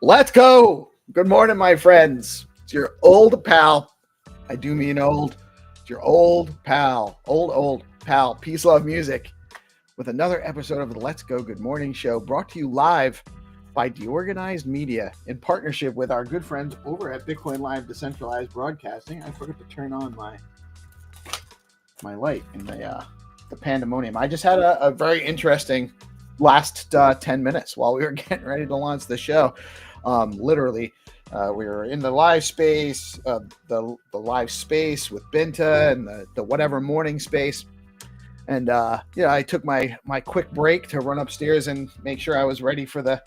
Let's go. Good morning, my friends. It's your old pal. I do mean old. It's your old pal, old pal, PeaceLoveMusic, with another episode of the Let's Go Good Morning Show, brought to you live by DeOrganized Media in partnership with our good friends over at BitcoinLive Decentralized Broadcasting. I forgot to turn on my light in the pandemonium. I just had a very interesting last 10 minutes while we were getting ready to launch the show. Literally, we were in the live space, the live space with Binta and the whatever morning space. And I took my quick break to run upstairs and make sure I was ready for the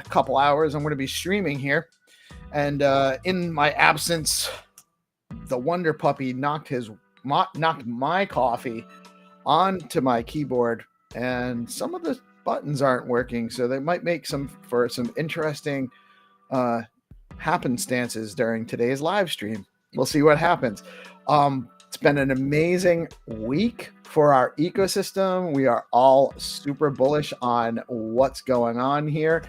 couple hours I'm going to be streaming here. And in my absence, the Wonder Puppy knocked my coffee onto my keyboard, and some of the buttons aren't working, so they might make some interesting happenstances during today's live stream. We'll see what happens. It's been an amazing week for our ecosystem. We are all super bullish on what's going on here.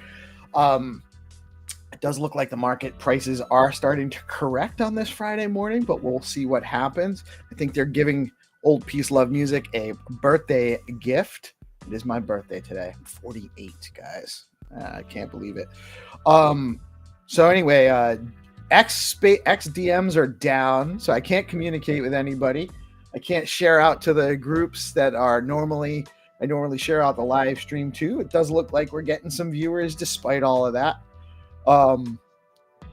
It does look like the market prices are starting to correct on this Friday morning, but we'll see what happens. I think they're giving old PeaceLoveMusic a birthday gift. It is my birthday today. I'm 48, guys. I can't believe it. So anyway, XDMs are down, so I can't communicate with anybody. I can't share out to the groups that are normally share out the live stream to. It does look like we're getting some viewers despite all of that.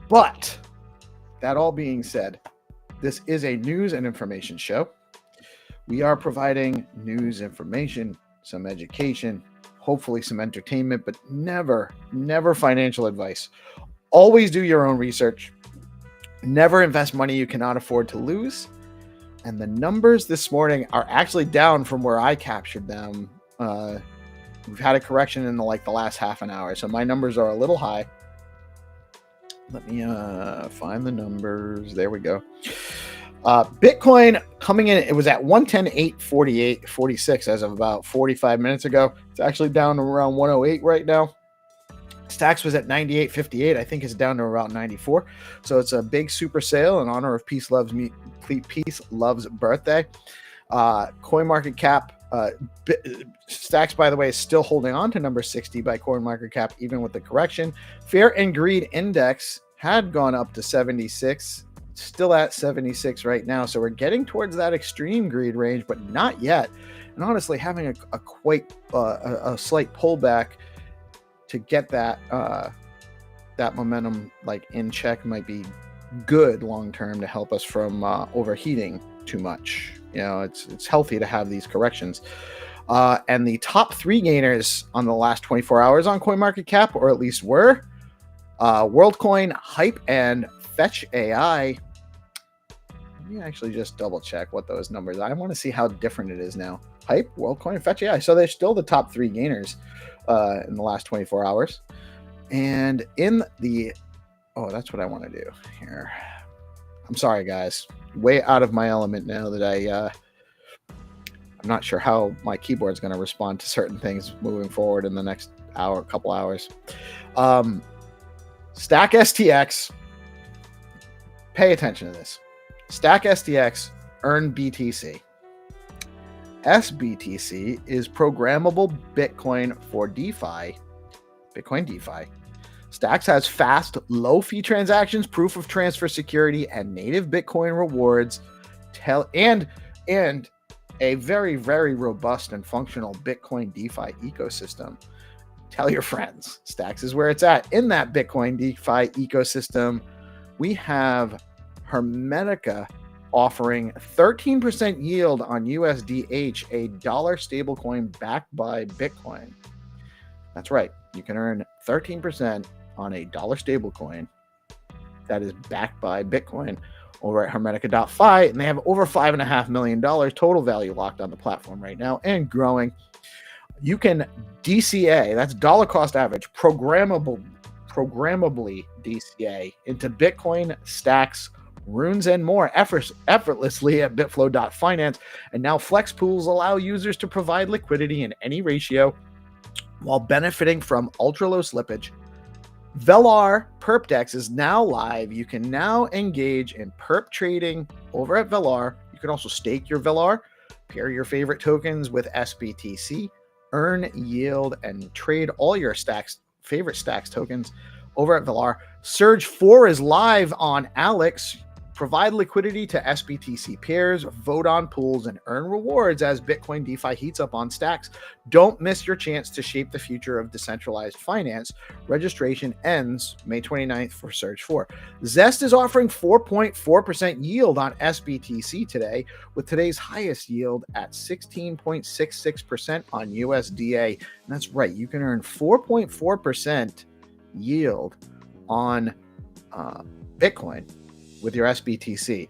But that all being said, this is a news and information show. We are providing news, information, some education, hopefully some entertainment, but never financial advice. Always do your own research. Never invest money you cannot afford to lose. And the numbers this morning are actually down from where I captured them. We've had a correction in the last half an hour, so my numbers are a little high. Let me find the numbers. There we go. Bitcoin coming in, it was at 110,848.46 as of about 45 minutes ago. It's actually down to around 108 right now. Stacks was at 98.58. I think it's down to around 94. So it's a big super sale in honor of PeaceLove's birthday. CoinMarketCap, Stacks, by the way, is still holding on to number 60 by CoinMarketCap, even with the correction. Fear and Greed Index had gone up to 76, still at 76 right now. So we're getting towards that extreme greed range, but not yet. And honestly, having a slight pullback to get that momentum in check might be good long term to help us from overheating too much. It's healthy to have these corrections. And the top three gainers on the last 24 hours on CoinMarketCap, or at least were, WorldCoin, Hype, and Fetch AI. Let me actually just double check what those numbers are. I want to see how different it is now. Hype, WorldCoin, and Fetch AI. So they're still the top three gainers in the last 24 hours. And in the... Oh, that's what I want to do here. I'm sorry, guys. Way out of my element now that I'm not sure how my keyboard's going to respond to certain things moving forward in the next couple hours. Stack STX. Pay attention to this. Stack STX, earn BTC. sBTC is programmable Bitcoin for DeFi. Bitcoin DeFi. Stacks has fast, low-fee transactions, proof of transfer security, and native Bitcoin rewards. And a very, very robust and functional Bitcoin DeFi ecosystem. Tell your friends. Stacks is where it's at. In that Bitcoin DeFi ecosystem, we have Hermetica offering 13% yield on USDH, a dollar stablecoin backed by Bitcoin. That's right. You can earn 13% on a dollar stablecoin that is backed by Bitcoin over at Hermetica.fi, and they have over $5.5 million total value locked on the platform right now and growing. You can DCA, that's dollar cost average, programmably DCA into Bitcoin, Stacks, Runes, and more effortlessly at Bitflow.finance. And now Flex pools allow users to provide liquidity in any ratio while benefiting from ultra low slippage. Velar PerpDex is now live. You can now engage in perp trading over at Velar. You can also stake your Velar, pair your favorite tokens with sBTC, earn yield, and trade all your favorite Stacks tokens over at Velar. Surge 4 is live on Alex. Provide liquidity to sBTC pairs, vote on pools, and earn rewards as Bitcoin DeFi heats up on Stacks. Don't miss your chance to shape the future of decentralized finance. Registration ends May 29th for Surge 4. Zest is offering 4.4% yield on sBTC today, with today's highest yield at 16.66% on USDA. And that's right, you can earn 4.4% yield on Bitcoin with your sBTC.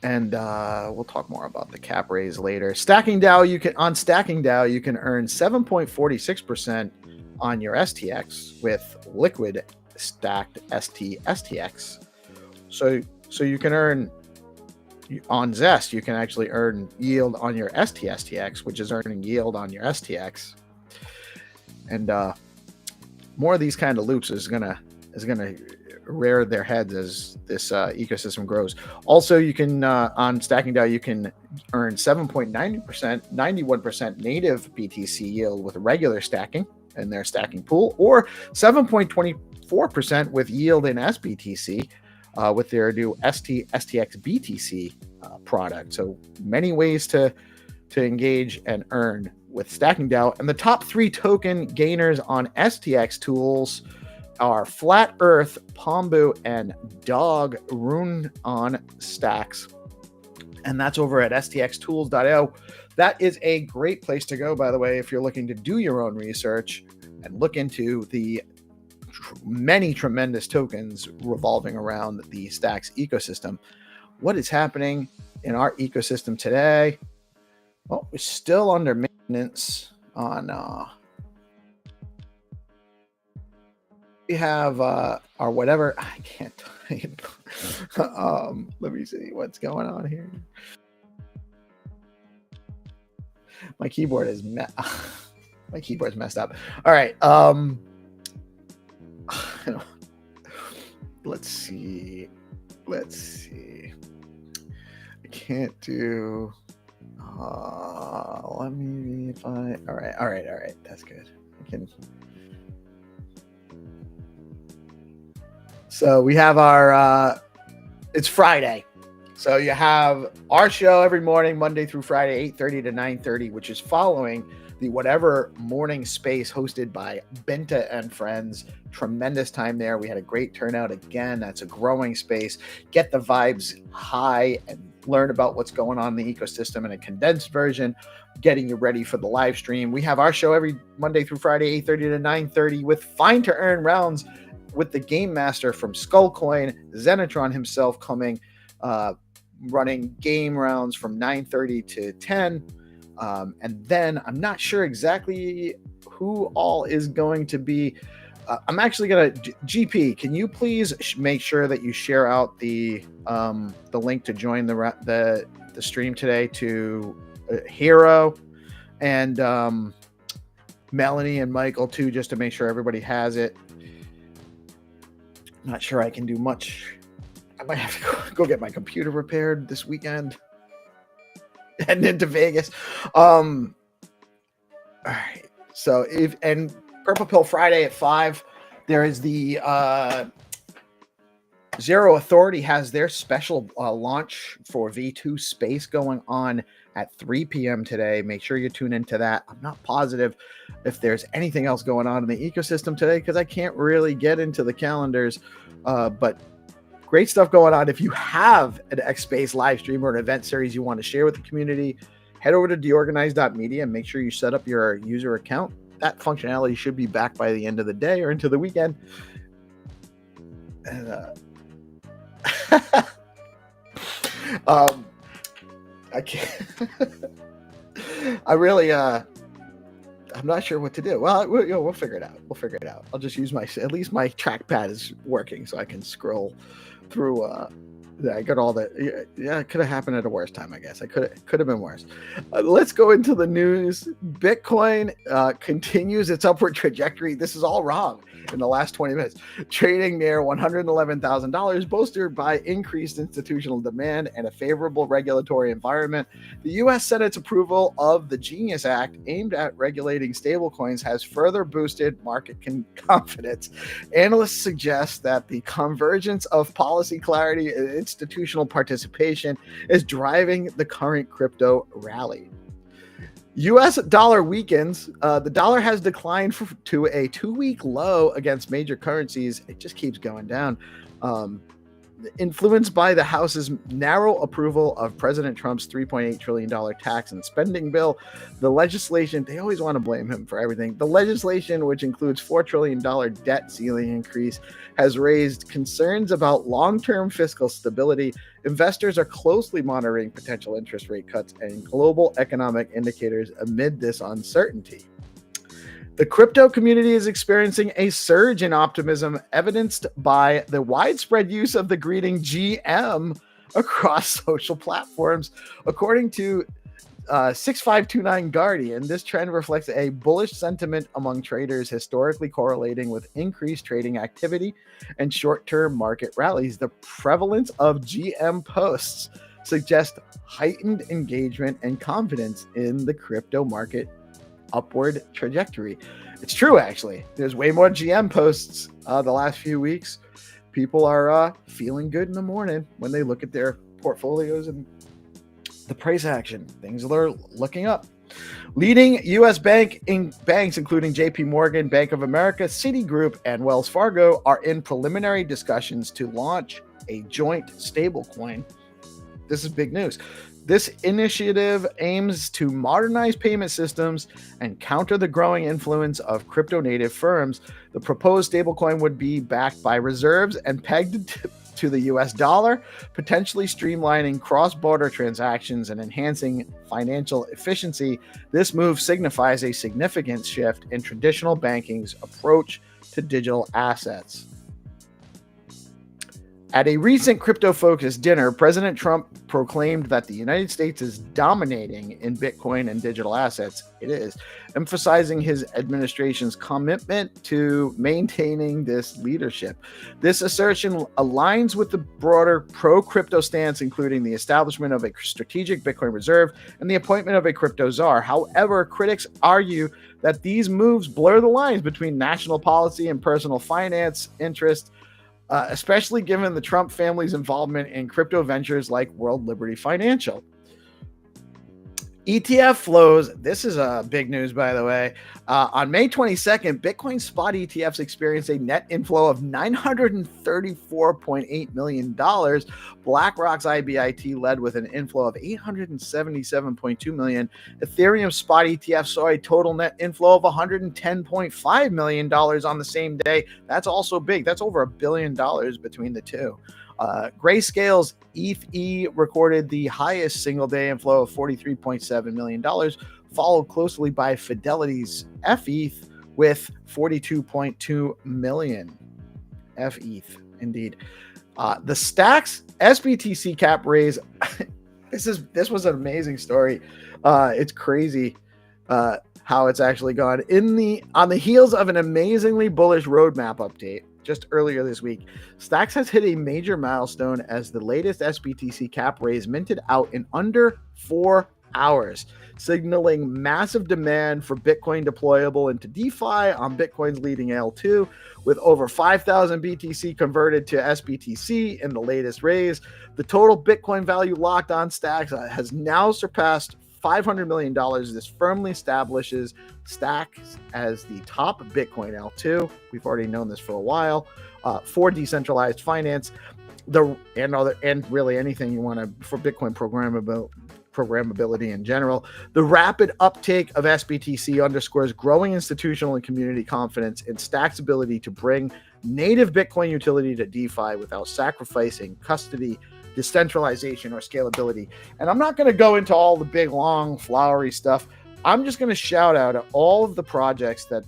And we'll talk more about the cap raise later. StackingDAO, you can earn 7.46% on your STX with liquid stacked STX. So you can earn on Zest, you can actually earn yield on your STSTX, which is earning yield on your STX. And more of these kind of loops is gonna rear their heads as this ecosystem grows. Also, you can on StackingDAO, you can earn 7.90%, 91% native BTC yield with regular stacking in their stacking pool, or 7.24% with yield in sBTC with their new STX BTC product. So many ways to engage and earn with StackingDAO. And the top 3 token gainers on STX tools are Flat Earth, Pombu, and Dog Rune on Stacks. And that's over at stxtools.io. That is a great place to go, by the way, if you're looking to do your own research and look into the many tremendous tokens revolving around the Stacks ecosystem. What is happening in our ecosystem today? Well, we're still under maintenance on we have our whatever. I can't type. Let me see what's going on here. My keyboard is my keyboard's messed up. All right. Let's see. I can't do. Let me find. All right. That's good. I can. So we have our. It's Friday, so you have our show every morning, Monday through Friday, 8:30 to 9:30, which is following the whatever morning space hosted by Benta and Friends. Tremendous time there. We had a great turnout again. That's a growing space. Get the vibes high and learn about what's going on in the ecosystem in a condensed version, getting you ready for the live stream. We have our show every Monday through Friday, 8:30 to 9:30 with Find2Earn rounds with the game master from Skullcoin, Xenitron himself coming, running game rounds from 9:30 to 10. And then I'm not sure exactly who all is going to be. I'm actually going to GP. Can you please make sure that you share out the link to join the stream today to Hero and Melanie and Michael too, just to make sure everybody has it. Not sure I can do much. I might have to go get my computer repaired this weekend. Heading into Vegas. All right. So Purple Pill Friday at 5. There is the Zero Authority has their special launch for V2 space going on at 3 p.m. today. Make sure you tune into that. I'm not positive if there's anything else going on in the ecosystem today because I can't really get into the calendars, but great stuff going on. If you have an X-Space live stream or an event series you want to share with the community, head over to DeOrganized.media and make sure you set up your user account. That functionality should be back by the end of the day or into the weekend. And I can't. I really I'm not sure what to do. Well, we'll figure it out. I'll just use at least my trackpad is working so I can scroll through. I got all the. Yeah, it could have happened at a worse time, I guess. It could have been worse. Let's go into the news. Bitcoin continues its upward trajectory. This is all wrong in the last 20 minutes. Trading near $111,000, bolstered by increased institutional demand and a favorable regulatory environment. The U.S. Senate's approval of the Genius Act aimed at regulating stablecoins has further boosted market confidence. Analysts suggest that the convergence of policy clarity and institutional participation is driving the current crypto rally. U.S. dollar weakens. The dollar has declined to a 2-week low against major currencies. It just keeps going down. Influenced by the House's narrow approval of President Trump's $3.8 trillion tax and spending bill, the legislation, they always want to blame him for everything. The legislation, which includes $4 trillion debt ceiling increase, has raised concerns about long-term fiscal stability. Investors are closely monitoring potential interest rate cuts and global economic indicators amid this uncertainty. The crypto community is experiencing a surge in optimism, evidenced by the widespread use of the greeting GM across social platforms. According to 6529 Guardian, this trend reflects a bullish sentiment among traders, historically correlating with increased trading activity and short-term market rallies. The prevalence of GM posts suggests heightened engagement and confidence in the crypto market upward trajectory. It's true, actually. There's way more GM posts the last few weeks. People are feeling good in the morning when they look at their portfolios and the price action. Things are looking up. Leading U.S. banks, including JP Morgan, Bank of America, Citigroup, and Wells Fargo, are in preliminary discussions to launch a joint stablecoin. This is big news. This initiative aims to modernize payment systems and counter the growing influence of crypto-native firms. The proposed stablecoin would be backed by reserves and pegged to the US dollar, potentially streamlining cross-border transactions and enhancing financial efficiency. This move signifies a significant shift in traditional banking's approach to digital assets. At a recent crypto-focused dinner, President Trump proclaimed that the United States is dominating in Bitcoin and digital assets. It is, emphasizing his administration's commitment to maintaining this leadership. This assertion aligns with the broader pro-crypto stance, including the establishment of a strategic Bitcoin reserve and the appointment of a crypto czar. However, critics argue that these moves blur the lines between national policy and personal finance interests, especially given the Trump family's involvement in crypto ventures like World Liberty Financial. ETF flows. This is big news, by the way. On May 22nd, Bitcoin spot ETFs experienced a net inflow of $934.8 million. BlackRock's IBIT led with an inflow of $877.2 million. Ethereum spot ETF saw a total net inflow of $110.5 million on the same day. That's also big. That's over $1 billion between the two. Grayscale's ETH recorded the highest single-day inflow of $43.7 million, followed closely by Fidelity's FETH with $42.2 million. FETH, indeed. The Stacks sBTC cap raise. This was an amazing story. It's crazy how it's actually gone. On the heels of an amazingly bullish roadmap update just earlier this week, Stacks has hit a major milestone as the latest sBTC cap raise minted out in under 4 hours, signaling massive demand for Bitcoin deployable into DeFi on Bitcoin's leading L2. With over 5,000 BTC converted to sBTC in the latest raise, the total Bitcoin value locked on Stacks has now surpassed $500 million. This firmly establishes Stacks as the top Bitcoin L2. We've already known this for a while. For decentralized finance, and really anything you want to for Bitcoin programmability in general. The rapid uptake of sBTC underscores growing institutional and community confidence in Stacks' ability to bring native Bitcoin utility to DeFi without sacrificing custody, decentralization, or scalability. And I'm not going to go into all the big, long, flowery stuff. I'm just going to shout out all of the projects that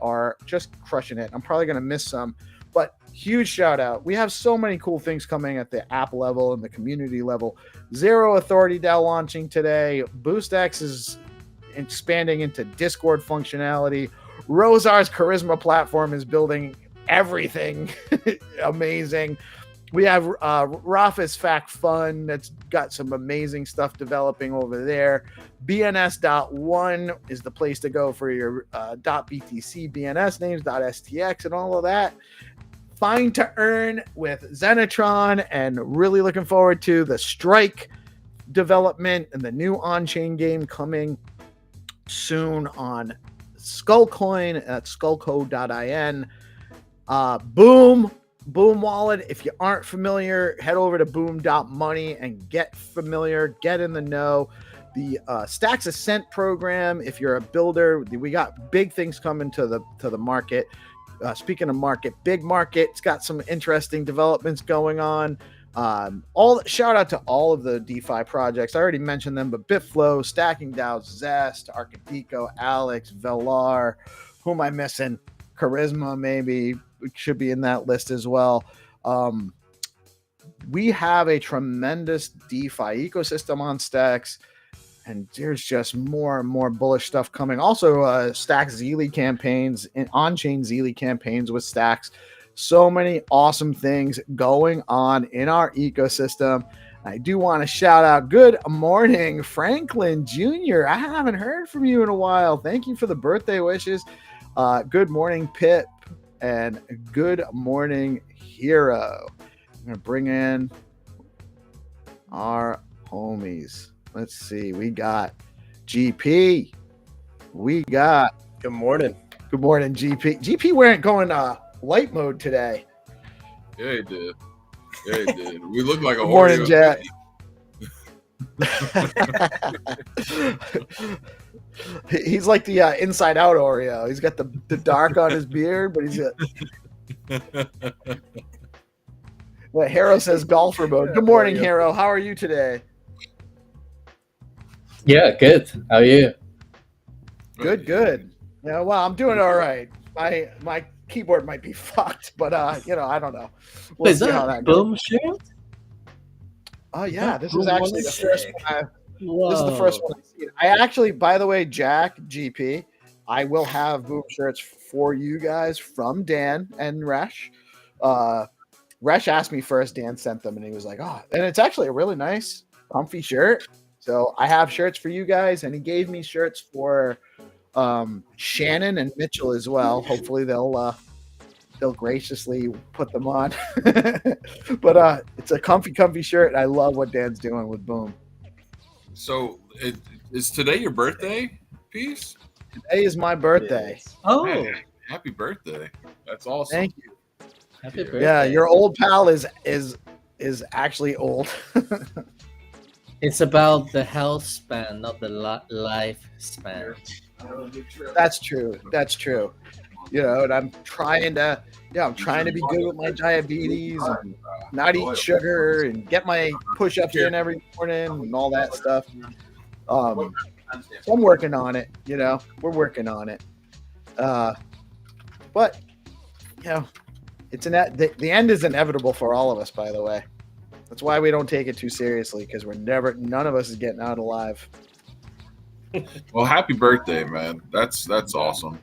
are just crushing it. I'm probably going to miss some, but huge shout out. We have so many cool things coming at the app level and the community level. Zero Authority DAO launching today. BoostX is expanding into Discord functionality. Rosar's Charisma platform is building everything amazing. We have Rafa's Fact Fund that's got some amazing stuff developing over there. BNS.1 is the place to go for your .BTC, BNS names, .STX, and all of that. Find2Earn with Xenitron, and really looking forward to the Strike development and the new on-chain game coming soon on Skullcoin at skullco.in. Boom Wallet. If you aren't familiar, head over to boom.money and get familiar, get in the know. The Stacks Ascent program, if you're a builder, we got big things coming to the market. Speaking of market, big market, it's got some interesting developments going on. Shout out to all of the DeFi projects. I already mentioned them, but Bitflow, StackingDAO, Zest, Arcadico, Alex, Velar. Who am I missing? Charisma, maybe. Should be in that list as well. we have a tremendous DeFi ecosystem on Stacks, and there's just more and more bullish stuff coming. Also, Stacks Zeely campaigns and on-chain Zeely campaigns with Stacks. So many awesome things going on in our ecosystem. I do want to shout out, good morning, Franklin Jr. I haven't heard from you in a while. Thank you for the birthday wishes. Good morning, Pip, and good morning, Hero. I'm going to bring in our homies. Let's see. We got GP. We got... Good morning. Good morning, GP. GP weren't going light mode today. Yeah, he did. Yeah, he did. We look like a Good morning, Jack. He's like the inside out Oreo. He's got the dark on his beard, but he's got... Well, Hero says golfer mode. Good morning, Hero. How are you today? Yeah, good. How are you? Good, good. Yeah, well, I'm doing all right. My keyboard might be fucked, but I don't know. We'll Is see how that that goes. boom shirt? Oh yeah, this is actually the first one. Whoa. This is the first one I've seen. I actually, by the way, Jack, GP, I will have boom shirts for you guys from Dan and Resh. Resh asked me first, Dan sent them, and he was like, oh, and it's actually a really nice, comfy shirt. So I have shirts for you guys, and he gave me shirts for Shannon and Mitchell as well. Hopefully they'll graciously put them on. But it's a comfy shirt, and I love what Dan's doing with Boom. So is today your birthday, Peace? Today is my birthday. Oh, Hey, happy birthday. That's awesome. Thank you. happy birthday. Yeah, your old pal is actually old. It's about the health span, not the life span. That's true. That's true. And I'm trying to be good with my diabetes and not eat sugar and get my push-ups in every morning and all that stuff. So I'm working on it. We're working on it. But it's the end is inevitable for all of us. By the way, that's why we don't take it too seriously, because none of us is getting out alive. Well, happy birthday, man. That's awesome.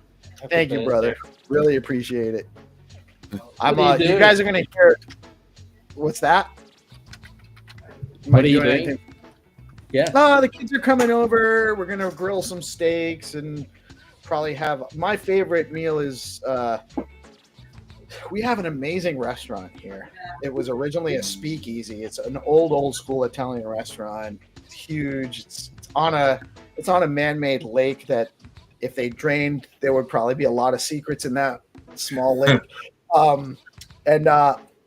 Thank you, brother. Really appreciate it. You you guys are gonna hear. What's that? What are you doing? Yeah. The kids are coming over. We're gonna grill some steaks and probably have my favorite meal is. We have an amazing restaurant here. It was originally a speakeasy. It's an old school Italian restaurant. It's huge. It's on a man-made lake that if they drained, there would probably be a lot of secrets in that small lake.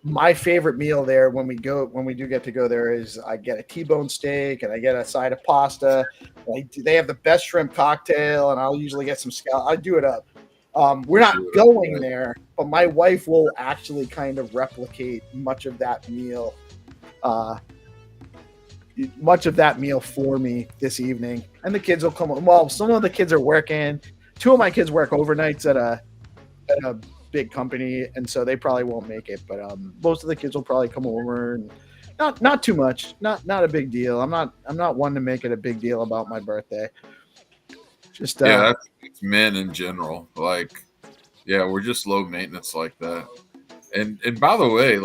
My favorite meal there when we do get to go there is I get a T-bone steak and I get a side of pasta. They have the best shrimp cocktail, and I'll usually get some scallop. I do it up. We're not going there, but my wife will actually kind of replicate much of that meal for me this evening. And the kids will come. Well, some of the kids are working. 2 of my kids work overnights at a big company, and so they probably won't make it. But most of the kids will probably come over, and not too much, not a big deal. I'm not one to make it a big deal about my birthday. Just it's men in general. We're just low maintenance like that. And by the way,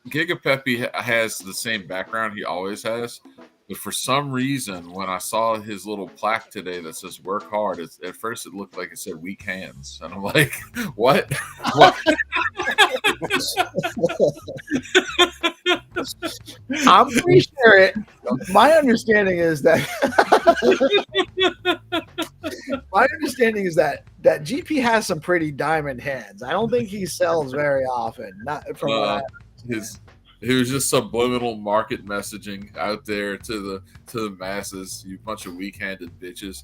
Gigapeppy has the same background he always has, but for some reason, when I saw his little plaque today that says "Work hard," at first it looked like it said "Weak hands," and I'm like, "What?" What? I'm pretty sure my understanding is that GP has some pretty diamond hands. I don't think he sells very often. Not from what it was just subliminal market messaging out there to the masses. You bunch of weak-handed bitches,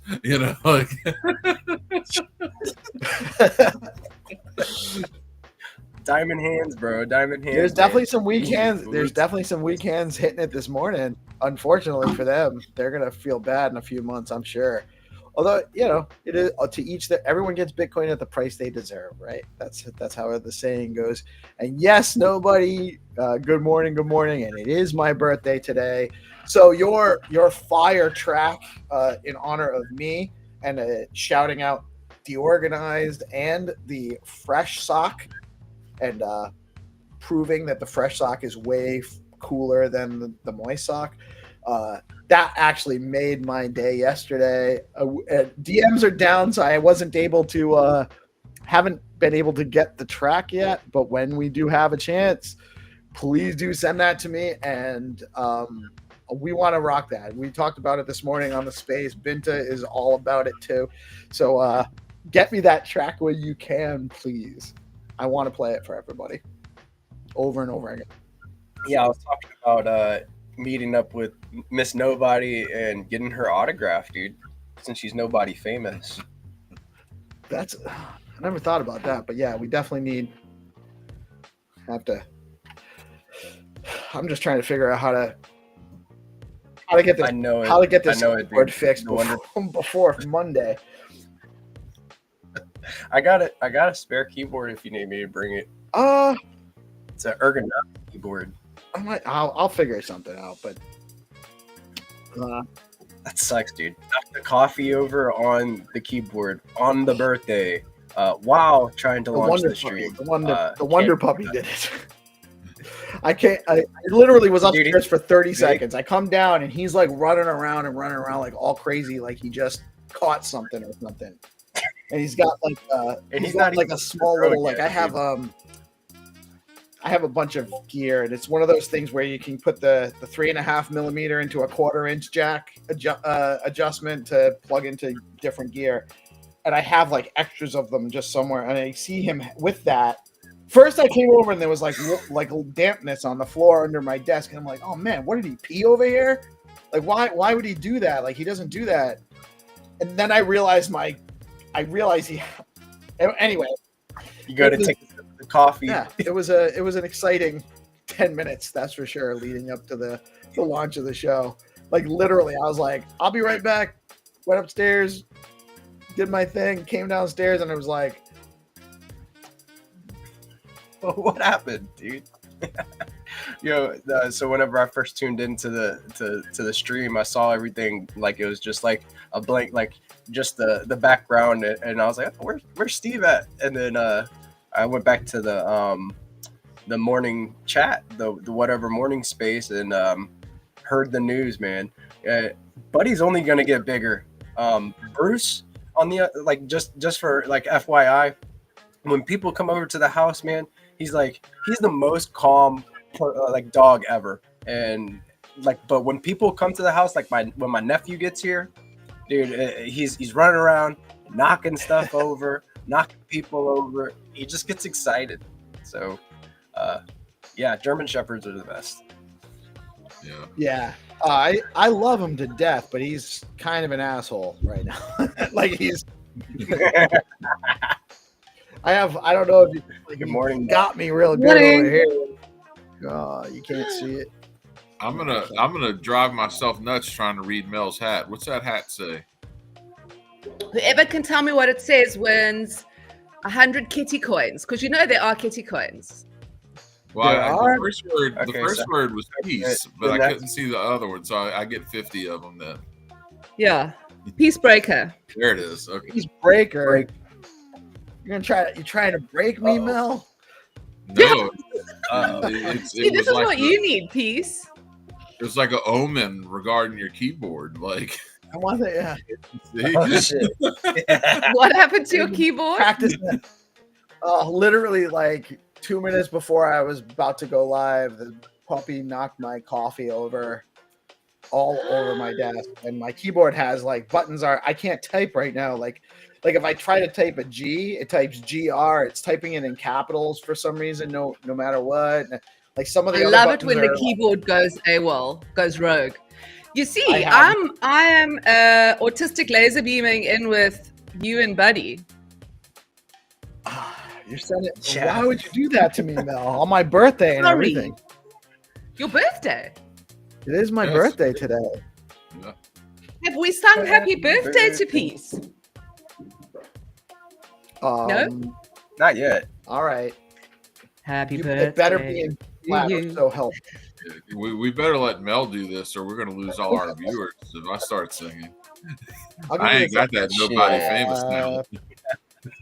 Diamond hands, bro. Diamond hands. There's definitely some weak hands. There's definitely some weak hands hitting it this morning. Unfortunately for them, they're gonna feel bad in a few months, I'm sure. Although, you know, it is to each that everyone gets Bitcoin at the price they deserve, right? That's how the saying goes. And yes, nobody. Good morning, and it is my birthday today. So your fire track in honor of me and shouting out DeOrganized and the Fresh Sock and proving that the Fresh Sock is way cooler than the Moist Sock. That actually made my day yesterday. DMs are down, so I wasn't able to, haven't been able to get the track yet. But when we do have a chance, please do send that to me. And we want to rock that. We talked about it this morning on the space. Binta is all about it too. So get me that track when you can, please. I want to play it for everybody over and over again. Yeah, I was talking about meeting up with Miss Nobody and getting her autograph, dude, since she's nobody famous. I never thought about that, but yeah, we definitely I'm just trying to figure out how to get this board fixed before Monday. I got a spare keyboard if you need me to bring it. It's an ergonomic keyboard. I'll figure something out, but that sucks, dude. Knocked the coffee over on the keyboard on the birthday while trying to launch the stream. The Wonder Puppy did it. I literally was upstairs for 30 seconds. I come down and he's like running around like all crazy, like he just caught something or something. And he's got like a small little like I have a bunch of gear, and it's one of those things where you can put the 3.5 millimeter into a 1/4 inch jack adjustment to plug into different gear. And I have like extras of them just somewhere. And I see him with that. First, I came over and there was like dampness on the floor under my desk, and I'm like, oh man, what did he pee over here? Like, why would he do that? Like, he doesn't do that. And then I realized he. Anyway, you got to take the coffee. Yeah, it was an exciting 10 minutes, that's for sure, leading up to the launch of the show. Like literally, I was like, I'll be right back. Went upstairs, did my thing, came downstairs, and it was like, what happened, dude? So whenever I first tuned into the stream, I saw everything like it was just like a blank, like just the background, and I was like, where's Steve at? And then I went back to the morning chat, the whatever morning space, and heard the news, man. Buddy's only gonna get bigger. Bruce, on the like just for like FYI, when people come over to the house, man, he's the most calm like dog ever. And like, but when people come to the house, like when my nephew gets here, dude, he's running around knocking stuff over, knocking people over. He just gets excited. So yeah, German Shepherds are the best. Yeah. I love him to death, but he's kind of an asshole right now. Like he's I don't know if you Good morning. Got me real good over here. Oh, you can't see it. I'm gonna drive myself nuts trying to read Mel's hat. What's that hat say? Whoever can tell me what it says wins 100 kitty coins, because you know there are kitty coins. Well, There the first word was peace, but I couldn't see the other one, so I get 50 of them then. Yeah, peace breaker. There it is. Okay. He's breaker. You're trying to break me, Mel? No, See, this is like what you need, peace. It was like an omen regarding your keyboard. Like, I want to, yeah. Oh, shit. What happened to your keyboard? Practice that. Literally like 2 minutes before I was about to go live, the puppy knocked my coffee over all over my desk, and my keyboard has like buttons I can't type right now. Like if I try to type a G, it types GR. It's typing it in capitals for some reason, no matter what. Like some of the I other love it when the buttons keyboard goes AWOL, goes rogue. You see, I am autistic laser beaming in with you and Buddy. You're sending. Why would you do that to me, Mel? On my birthday and Sorry. everything. Your birthday. It is my Yes. birthday today. Yeah. Have we sung happy birthday to Peace? No? Not yet. All right. Happy birthday. It better be in flat, you. so help. We better let Mel do this, or we're gonna lose all our viewers if I start singing. I ain't got that nobody famous now.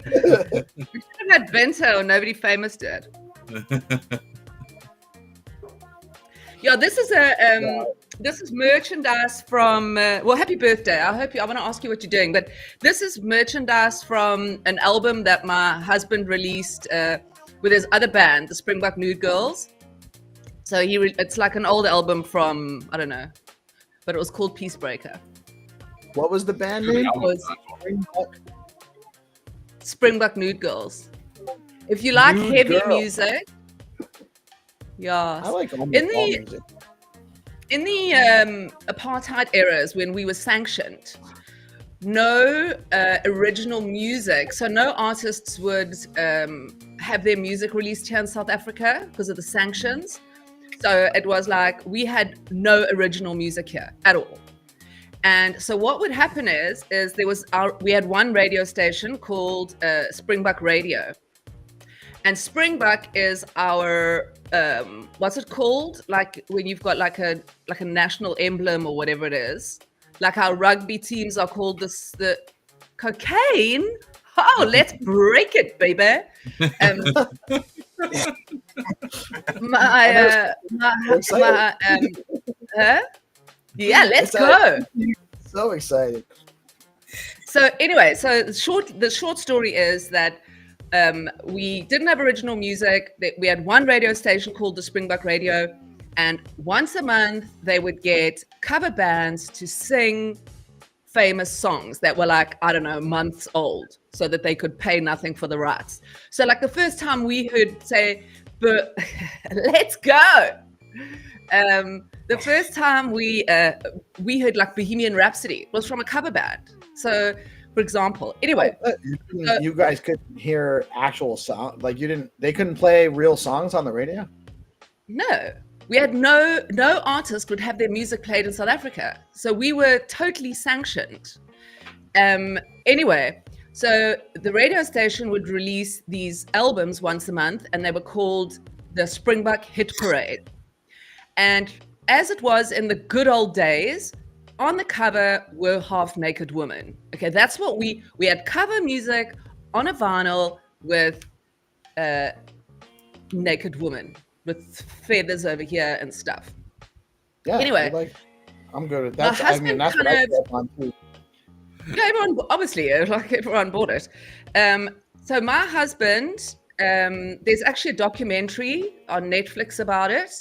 We should have had Bento, nobody famous did. Yeah, this is merchandise from well, happy birthday. I want to ask you what you're doing, but this is merchandise from an album that my husband released with his other band, the Springbok Nude Girls. So it's like an old album from, I don't know, but it was called Peacebreaker. What was the band name? It was Springbok Nude Girls. If you like Nude heavy Girl. music, yeah. I like almost In all the- music. In the apartheid eras when we were sanctioned, no original music, so no artists would have their music released here in South Africa because of the sanctions. So it was like we had no original music here at all. And so what would happen is we had one radio station called Springbok Radio. And Springbok is our what's it called? Like when you've got like a national emblem or whatever it is. Like our rugby teams are called the cocaine. Oh, let's break it, baby. Yeah, let's go. So excited. So anyway, the short story is that we didn't have original music. We had one radio station called the Springbok Radio, and once a month they would get cover bands to sing famous songs that were like, I don't know, months old, so that they could pay nothing for the rights. So like the first time we heard say, let's go. The first time we heard like Bohemian Rhapsody was from a cover band. So for example, anyway, You guys couldn't hear actual sound, like they couldn't play real songs on the radio? no, we had no artist would have their music played in South Africa. So we were totally sanctioned. Anyway, so the radio station would release these albums once a month, and they were called the Springbok Hit Parade. And as it was in the good old days, on the cover were half-naked women. Okay, that's what we had cover music on a vinyl with naked women with feathers over here and stuff. Yeah. Anyway, I'm good at my that. I mean, husband that's what I kind grew up on too. Yeah, everyone, obviously, like everyone bought it. So my husband, there's actually a documentary on Netflix about it.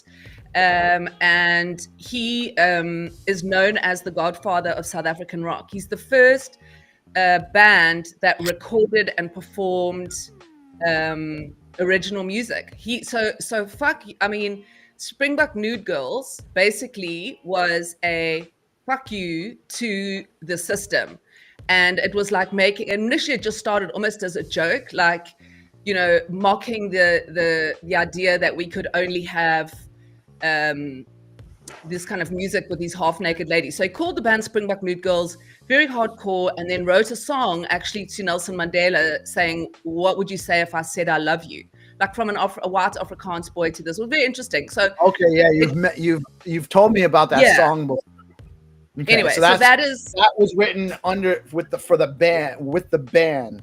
And he is known as the godfather of South African rock. He's the first band that recorded and performed original music. Springbok Nude Girls basically was a fuck you to the system. And it was like initially it just started almost as a joke, like, you know, mocking the idea that we could only have this kind of music with these half-naked ladies. So he called the band Springbok Nude Girls, very hardcore, and then wrote a song actually to Nelson Mandela saying, what would you say if I said I love you? Like from a white Afrikaans boy to this. It was very interesting. So okay, yeah, you've told me about that song before. Okay, anyway, so that was written for the band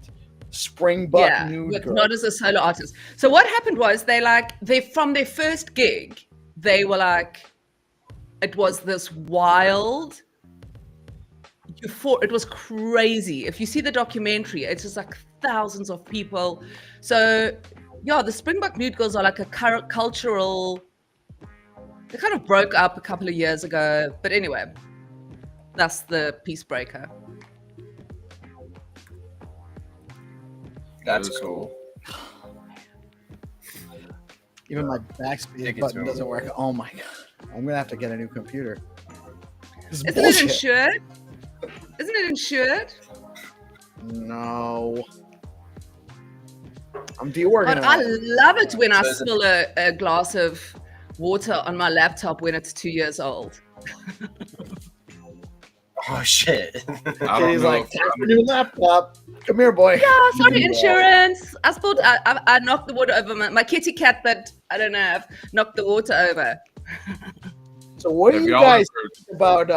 Springbok Nude Girls. Not as a solo artist. So what happened was they from their first gig, they were like, it was this wild, it was crazy. If you see the documentary, it's just like thousands of people. So yeah, the Springbok Nude Girls are like a cultural, they kind of broke up a couple of years ago. But anyway, that's the Peacebreaker. That's cool. Even my backspace button doesn't work. Oh my god. I'm gonna have to get a new computer. Isn't it insured? Isn't it insured? No. I'm deorganized. I love it when I spill a glass of water on my laptop when it's 2 years old. Oh shit! I And don't he's know. like, "Time for a new laptop. Come here, boy." Yeah, sorry, insurance. I thought I knocked the water over my kitty cat, but I don't know. I've knocked the water over. So what do Have you y'all guys ever- think about?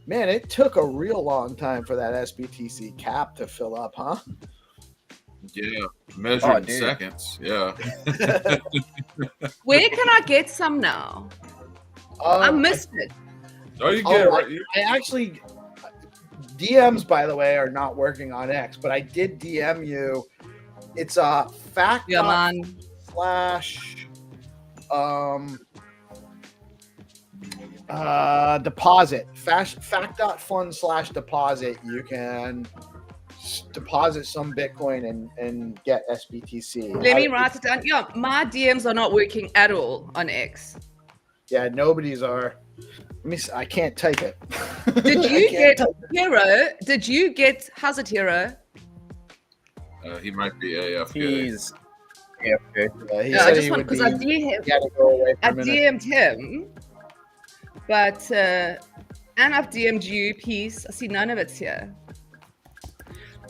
Man, it took a real long time for that SBTC cap to fill up, huh? Yeah, measured Oh, in dude. seconds. Yeah. Where can I get some now? I missed it. Oh, you Oh, get it right. I actually DMs, by the way, are not working on X, but I did DM you. It's a fact Yeah, man. slash deposit fact.fund/deposit. You can deposit some Bitcoin and get SBTC. Let me write it down. Yeah, my DMs are not working at all on X. Yeah, nobody's are. Let me. I can't type it. Did you get Hero? Did you get? How's it, Hero? He might be AFK. He's AFK. Yeah, he Yeah, I said just he want would because be. I DM, He had to go away for I a minute. DM'd him, but and I've DM'd you. Peace. I see none of it's here.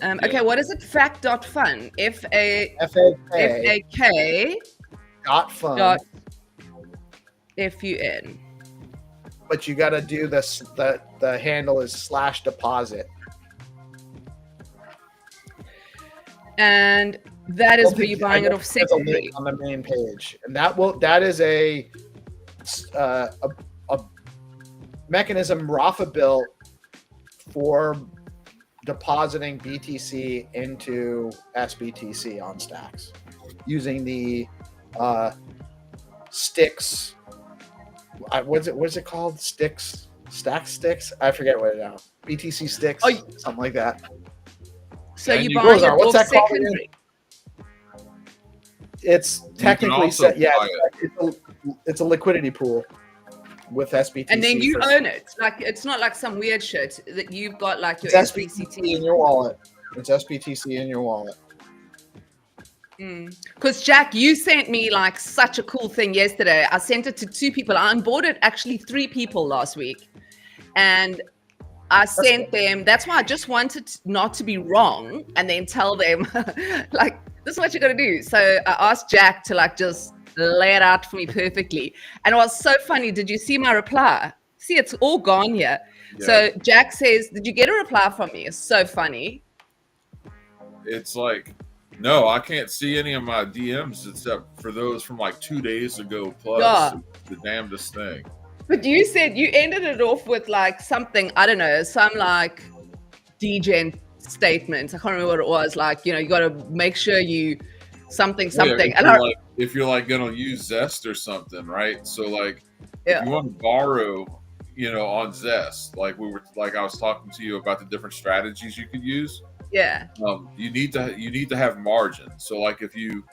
Okay, what is it? Fact.fun. FAK FAK.fund. dot FUN. But you got to do this. The handle is /deposit. And that is where you're buying it off There's a secondary. link on the main page, and that is a mechanism Rafa built for depositing BTC into sBTC on stacks using the sticks. What's it called? Sticks, stack sticks. I forget what it is now. BTC sticks, Oh, something like that. So And you're you- buying it What's off that called secondary. It's technically also set. Yeah, buy it's a liquidity pool with SBTC. And then you for- own it. Like it's not like some weird shit that you've got like your It's SBTC SBCT. in your wallet. It's SBTC in your wallet. Because Jack, you sent me like such a cool thing yesterday. I sent it to 2 people. I onboarded actually 3 people last week. And I sent them, that's why I just wanted not to be wrong and then tell them like, this is what you're gonna do. So I asked Jack to like just lay it out for me perfectly. And it was so funny. Did you see my reply? See, it's all gone here. Yeah. So Jack says, did you get a reply from me? It's so funny. It's like, no, I can't see any of my DMs except for those from like 2 days ago plus. Yeah. The damnedest thing. But you said you ended it off with like something, I don't know, some like degen statement. I can't remember what it was. Like, you know, you got to make sure you something. Yeah, if you're like gonna use Zest or something, right? So like, Yeah. if you want to borrow, you know, on Zest, like I was talking to you about the different strategies you could use. Yeah. You need to have margin. So like if you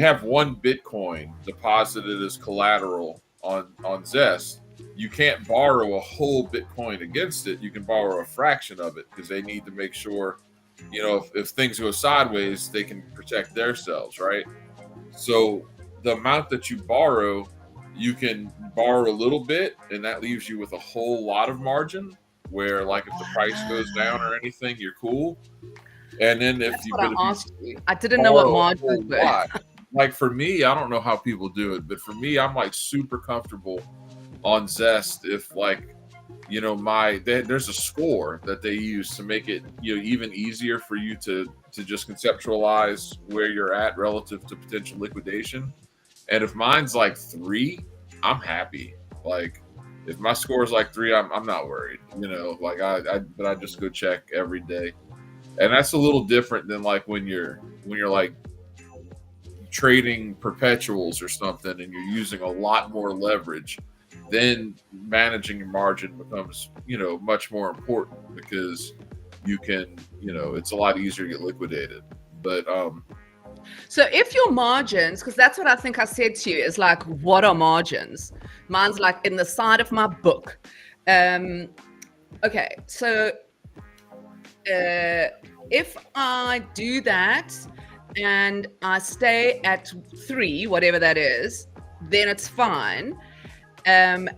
have 1 Bitcoin deposited as collateral on Zest, you can't borrow a whole Bitcoin against it. You can borrow a fraction of it because they need to make sure, you know, if things go sideways, they can protect themselves, right? So the amount that you borrow, you can borrow a little bit, and that leaves you with a whole lot of margin. Where like if the price goes down or anything, you're cool. And then if That's you, what I but if you asked you. I didn't know what borrow a margins whole were. lot, like for me, I don't know how people do it, but for me, I'm like super comfortable on Zest if like, you know, there's a score that they use to make it, you know, even easier for you to just conceptualize where you're at relative to potential liquidation. And if mine's like 3, I'm happy. Like if my score is like 3, I'm not worried, you know, like but I just go check every day. And that's a little different than like when you're like trading perpetuals or something and you're using a lot more leverage. Then managing your margin becomes, you know, much more important because you can, you know, it's a lot easier to get liquidated. But So if your margins, because that's what I think I said to you, is like, what are margins? Mine's like in the side of my book. Okay, so if I do that and I stay at 3, whatever that is, then it's fine. And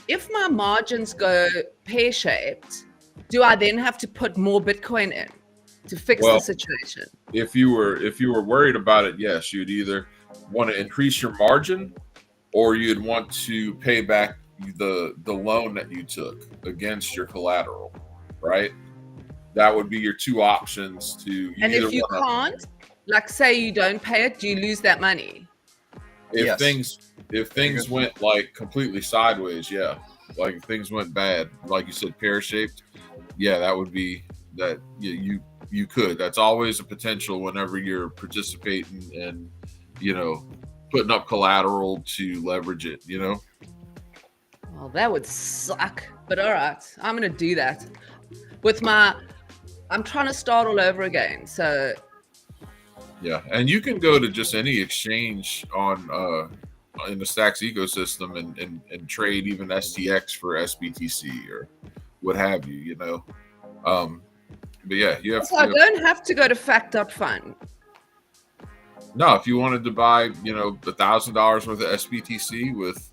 if my margins go pear-shaped, do I then have to put more Bitcoin in to fix the situation? If you were worried about it, yes, you'd either want to increase your margin, or you'd want to pay back the loan that you took against your collateral, right? That would be your two options to. And if you can't, like say you don't pay it, do you lose that money? If things went like completely sideways, yeah, like if things went bad, like you said, pear-shaped, yeah, that would be that. You could. That's always a potential whenever you're participating and putting up collateral to leverage it. Well, that would suck. But all right, I'm gonna do that I'm trying to start all over again. So yeah, and you can go to just any exchange on in the Stacks ecosystem and trade even STX for sBTC or what have you. But yeah, you have. So I don't have to go to fact.fun. No, if you wanted to buy, $1,000 worth of sBTC with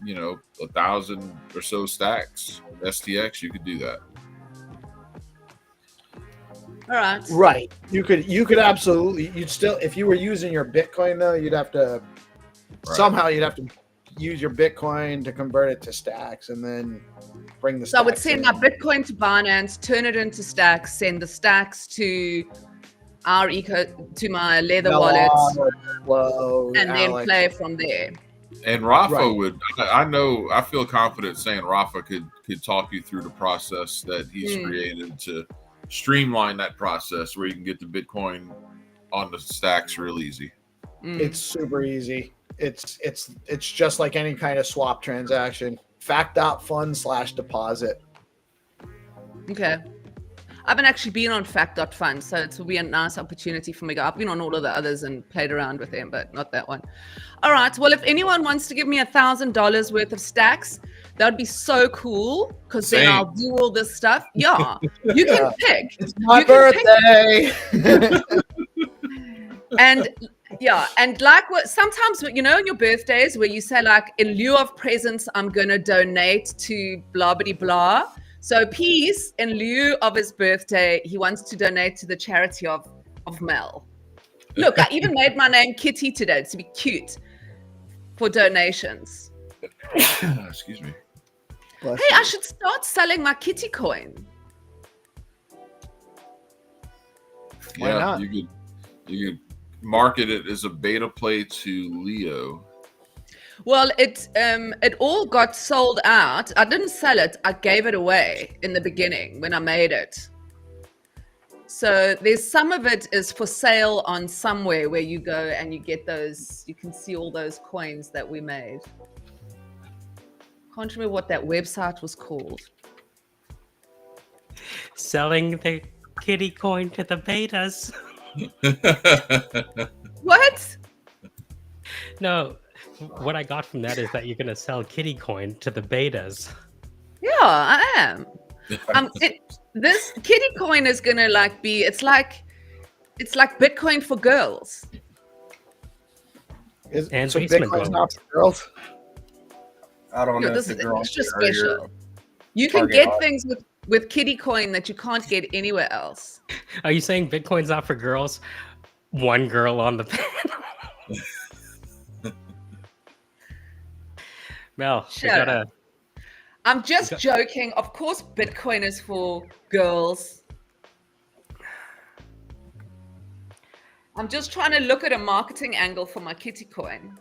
1,000 or so stacks STX, you could do that. All right. Right. You could absolutely. You'd still, if you were using your Bitcoin though, you'd have to somehow use your Bitcoin to convert it to stacks and then bring the. So I would send my Bitcoin to Binance, turn it into stacks, send the stacks to to my Leather wallet, and then play from there. And Rafa would. I feel confident saying Rafa could talk you through the process that he's created to streamline that process where you can get the Bitcoin on the stacks real easy. It's super easy. It's just like any kind of swap transaction. Fact.fund/deposit. Okay. I haven't actually been on fact.fund, so it will be a nice opportunity for me. I've been on all of the others and played around with them, but not that one. All right. Well, if anyone wants to give me $1,000 worth of stacks, that would be so cool because then I'll do all this stuff. Yeah. You can pick. It's my birthday. And yeah, and like what sometimes on your birthdays where you say like in lieu of presents, I'm gonna donate to blah blah blah. So Peace, in lieu of his birthday, he wants to donate to the charity of Mel. Look, I even made my name Kitty today to be cute for donations. Excuse me. Hey, I should start selling my Kitty coin. Why not? You could market it as a beta play to Leo. Well, it all got sold out. I didn't sell it. I gave it away in the beginning when I made it. So there's some of it is for sale on somewhere where you go and you get those. You can see all those coins that we made. Can't remember what that website was called. Selling the kitty coin to the betas. What? No. What I got from that is that you're going to sell kitty coin to the betas. Yeah, I am. This kitty coin is going to be, it's like Bitcoin for girls. So Bitcoin's not for girls? I don't know. This is extra special. You can get things with kitty coin that you can't get anywhere else. Are you saying Bitcoin's not for girls? One girl on the panel. Mel, Shut up. I'm just joking. Of course, Bitcoin is for girls. I'm just trying to look at a marketing angle for my kitty coin.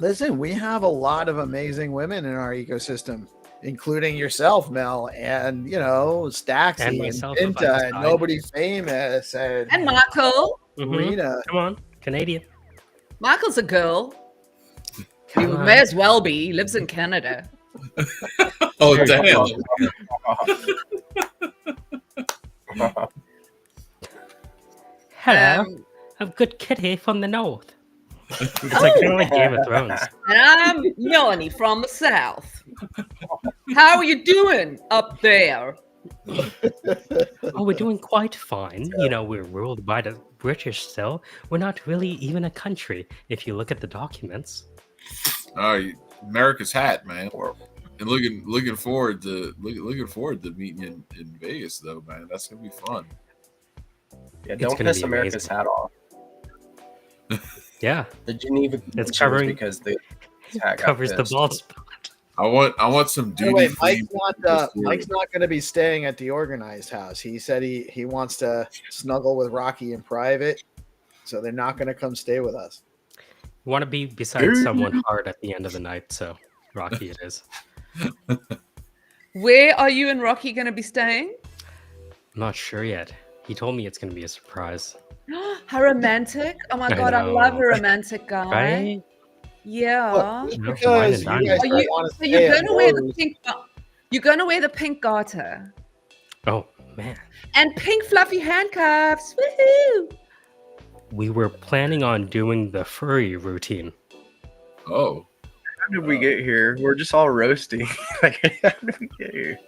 Listen, we have a lot of amazing women in our ecosystem, including yourself, Mel, and Staxy and Pinta, and Nobody Famous, and Michael. Rita. Come on, Canadian. Michael's a girl. He may as well be. He lives in Canada. Oh, damn. Hello, I'm good kitty from the north. It's kind of like Game of Thrones. And I'm Melanie from the south. How are you doing up there? Oh, we're doing quite fine. We're ruled by the British still. We're not really even a country if you look at the documents. America's hat, man. And looking forward to meeting you in Vegas, though, man. That's gonna be fun. Yeah, It's don't gonna piss be America's amazing. hat off. Yeah, The Geneva it's Convention was covering because the hat got covers the pissed. balls. I want some By the way, duty free. Mike's not going to be staying at the organized house. He said he wants to snuggle with Rocky in private, so they're not going to come stay with us. Want to be beside someone hard at the end of the night, so Rocky it is. Where are you and Rocky going to be staying? I'm not sure yet. He told me it's going to be a surprise. How romantic! Oh my I god, I love a know. romantic guy. Right? Yeah. Just No, wine because and you dining. guys Are don't you? want to So stay you're at going to wear the Lowe's, pink? You're going to wear the pink garter Oh man, and pink fluffy handcuffs. Woohoo! we were planning on doing the furry routine. Oh, How did we get here? We're just all roasting. Like, how did we get here?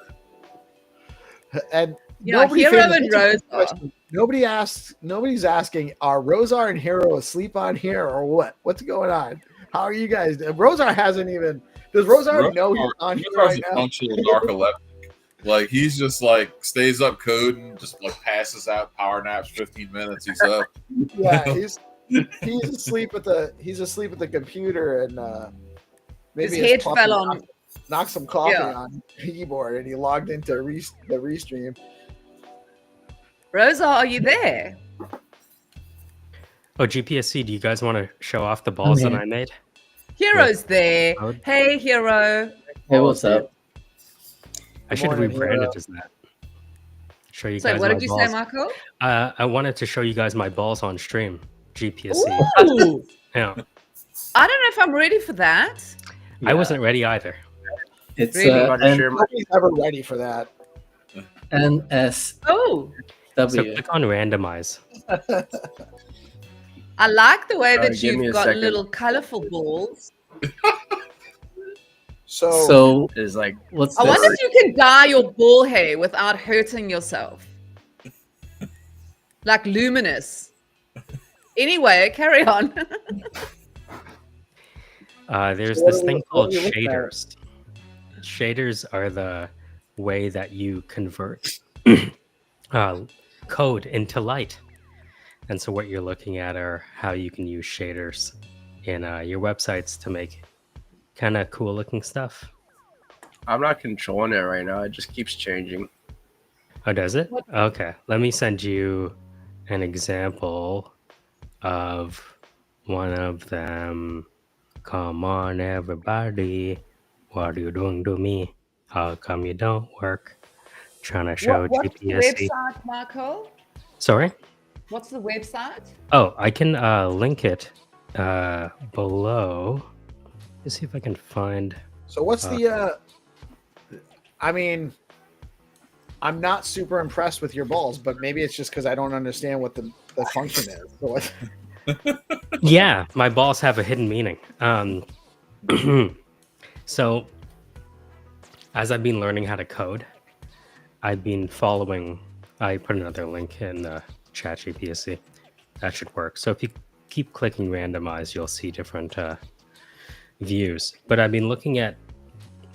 and Yeah, nobody Hero famous- and Rosa. Nobody's asking, are Rosar and Hero asleep on here or what? What's going on? How are you guys? Rosar hasn't even. Does Rosar know he's on here Rosar's right a now? functional narcoleptic. Like he's just like stays up coding, just like passes out, power naps 15 minutes. He's up. Yeah, he's asleep at the computer and maybe His head puppy fell on. knocked some coffee Yeah. on the keyboard and he logged into the restream. Rosa, are you there? Oh, GPSC, do you guys want to show off the balls that here. I made? Hero's there. Oh. Hey, Hero. Hey, what's up? I should morning, rebrand Hero. it as that. Show you So, guys what my did you balls. say, Michael? I wanted to show you guys my balls on stream. GPSC. Ooh, Yeah, I don't know if I'm ready for that. I wasn't ready either. It's Really? I'm about to share my Nobody's ever ready for that. NSW. Oh, So click on randomize. I like the way that give me you've a got second. little colorful balls. So is like What's I this? wonder if you can dye your ball hair without hurting yourself. Like luminous. Anyway, carry on. There's What this are thing we- what called are we looking at? shaders. Shaders are the way that you convert code into light. And so what you're looking at are how you can use shaders in your websites to make kind of cool looking stuff. I'm not controlling it right now. It just keeps changing. Oh, does it? What- Okay. Let me send you an example of one of them. Come on, everybody. What are you doing to me? How come you don't work? Trying to show What's the GPSC. website, Michael? Sorry? What's the website? Oh, I can link it below. Let's see if I can find. what's the I mean, I'm not super impressed with your balls, but maybe it's just because I don't understand what the function is. So what, Yeah, my balls have a hidden meaning. So, as I've been learning how to code, I've been following. I put another link in the chat GPSC. That should work. So if you keep clicking randomize, you'll see different views. But I've been looking at.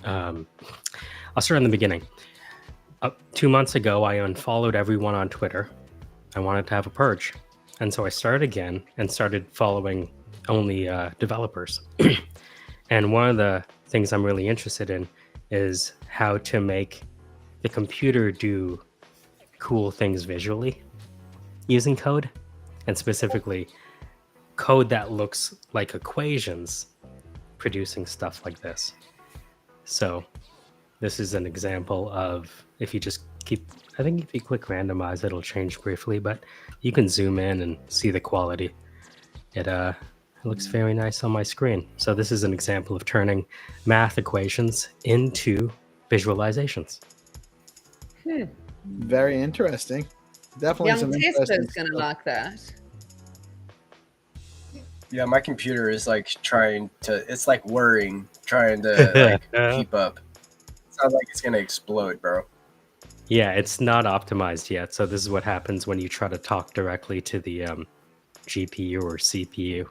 I'll start in the beginning. 2 months ago, I unfollowed everyone on Twitter. I wanted to have a purge. And so I started again and started following only developers. And one of the things I'm really interested in is how to make the computer do cool things visually using code, and specifically code that looks like equations producing stuff like this. So this is an example of, if you just keep, I think if you click randomize, it'll change briefly, but you can zoom in and see the quality. It looks very nice on my screen. So this is an example of turning math equations into visualizations. very interesting. Definitely Young some interesting Tesla's going to stuff. like that. Yeah, my computer is like trying to. It's like whirring, trying to like keep up. It sounds like it's gonna explode, bro. Yeah, it's not optimized yet. So this is what happens when you try to talk directly to the GPU or CPU.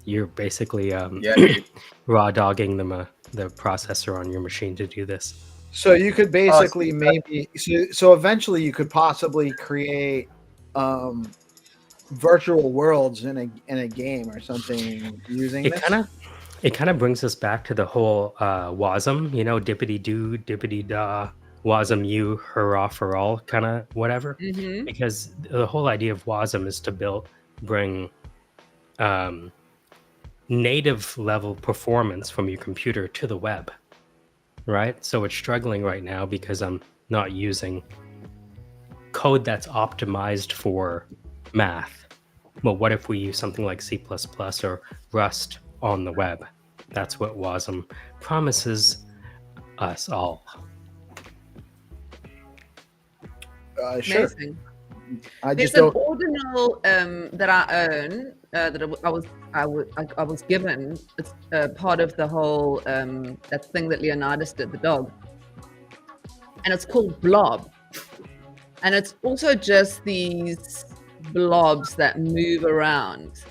You're basically dude. raw dogging the processor on your machine to do this. So you could basically so eventually you could possibly create virtual worlds in a game or something using It this. kind of brings us back to the whole WASM, dippity doo, dippity da, WASM you, hurrah for all kind of whatever. Mm-hmm. Because the whole idea of WASM is to bring native level performance from your computer to the web, right? So it's struggling right now because I'm not using code that's optimized for math. Well, what if we use something like C++ or Rust on the web? That's what WASM promises us all. Sure. Amazing. I There's just an don't. ordinal that I own that I was given. It's part of the whole that thing that Leonidas did, the dog, and it's called Blob, and it's also just these blobs that move around.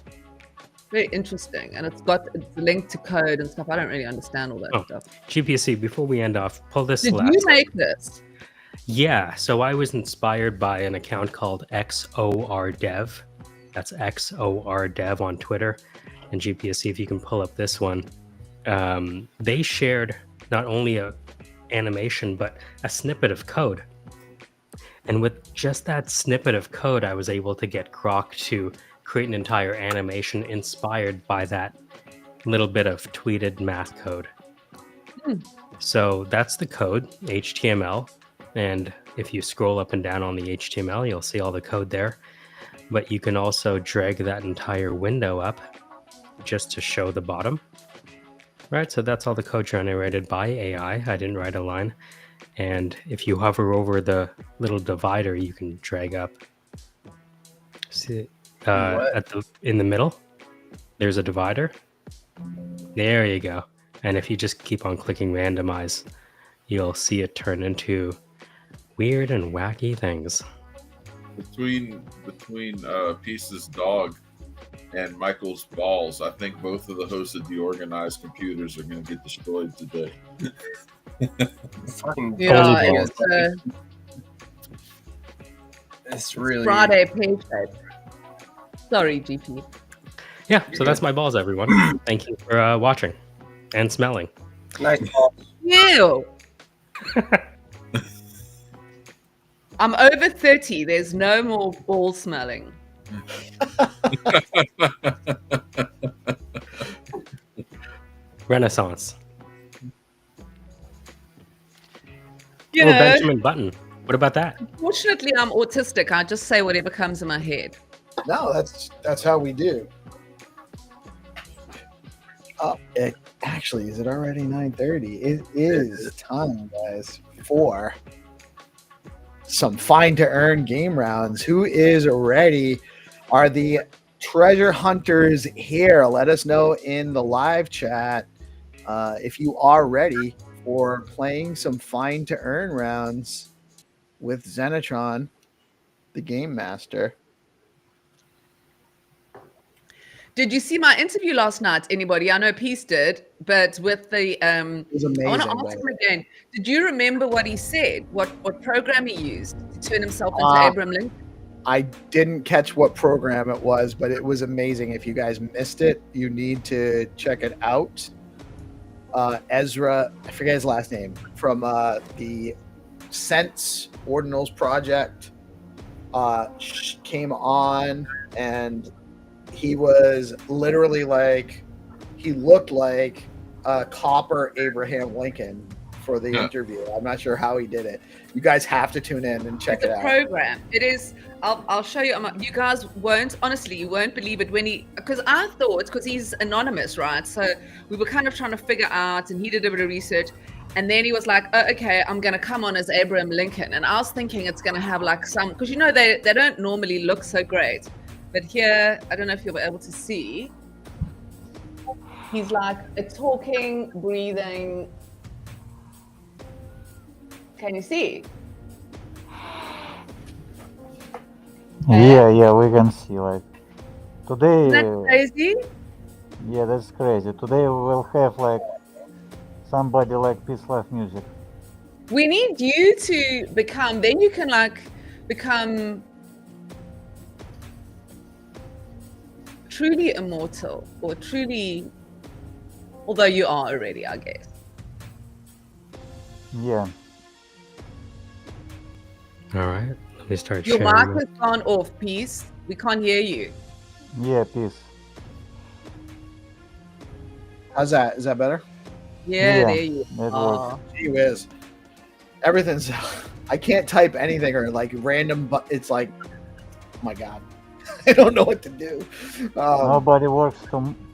Very interesting, and it's linked to code and stuff. I don't really understand all that stuff. GPC, before we end off, pull this Did last you make this? Yeah, so I was inspired by an account called XORDev. That's XORDev on Twitter. And GPSC, if you can pull up this one, they shared not only a animation, but a snippet of code. And with just that snippet of code, I was able to get Grok to create an entire animation inspired by that little bit of tweeted math code. So that's the code, HTML. And if you scroll up and down on the HTML, you'll see all the code there. But you can also drag that entire window up just to show the bottom. Right, so that's all the code generated by AI. I didn't write a line. And if you hover over the little divider, you can drag up. See, in the middle, there's a divider. There you go. And if you just keep on clicking randomize, you'll see it turn into weird and wacky things. Between Peace's dog and Michael's balls, I think both of the hosts of DeOrganized computers are going to get destroyed today. Fucking Yeah, it's really Friday page type. Sorry, GP. Yeah, so that's my balls, everyone. Thank you for watching and smelling. nice ball. Ew. I'm over 30. There's no more ball smelling. Renaissance. You know, Benjamin Button. What about that? fortunately, I'm autistic. I just say whatever comes in my head. No, that's how we do. Actually, is it already 9:30? It is time, guys, for some Find2Earn game rounds. Who is ready? Are the treasure hunters here? Let us know in the live chat if you are ready for playing some Find2Earn rounds with Xenitron, the game master. Did you see my interview last night? Anybody? I know Peace did, but with the It was amazing. I want to ask him again. Did you remember what he said? What program he used to turn himself into Abraham Lincoln? I didn't catch what program it was, but it was amazing. If you guys missed it, you need to check it out. Ezra, I forget his last name, from the Sense Ordinals project, came on, and he was literally like, he looked like a copper Abraham Lincoln for the interview. I'm not sure how he did it. You guys have to tune in and check it out. Program. It is. I'll show you. You guys won't, honestly, you won't believe it when because I thought, because he's anonymous, right? So we were kind of trying to figure out, and he did a bit of research, and then he was like, oh, okay, I'm going to come on as Abraham Lincoln. And I was thinking it's going to have like some, because they don't normally look so great. But here, I don't know if you'll be able to see, he's like a talking, breathing. Can you see? Yeah, we can see. Like today, Isn't that crazy? Yeah, that's crazy. Today we will have like somebody like PeaceLoveMusic. We need you to become. Then you can like become truly immortal or truly, although you are already, I guess. Yeah. All right, let me start Your sharing. mic has gone off, Peace. We can't hear you. Yeah, peace. How's that? Is that better? Yeah, Yeah, there you that are. works. Gee whiz. Everything's. I can't type anything or like random, but it's like, oh my God. I don't know what to do. Nobody works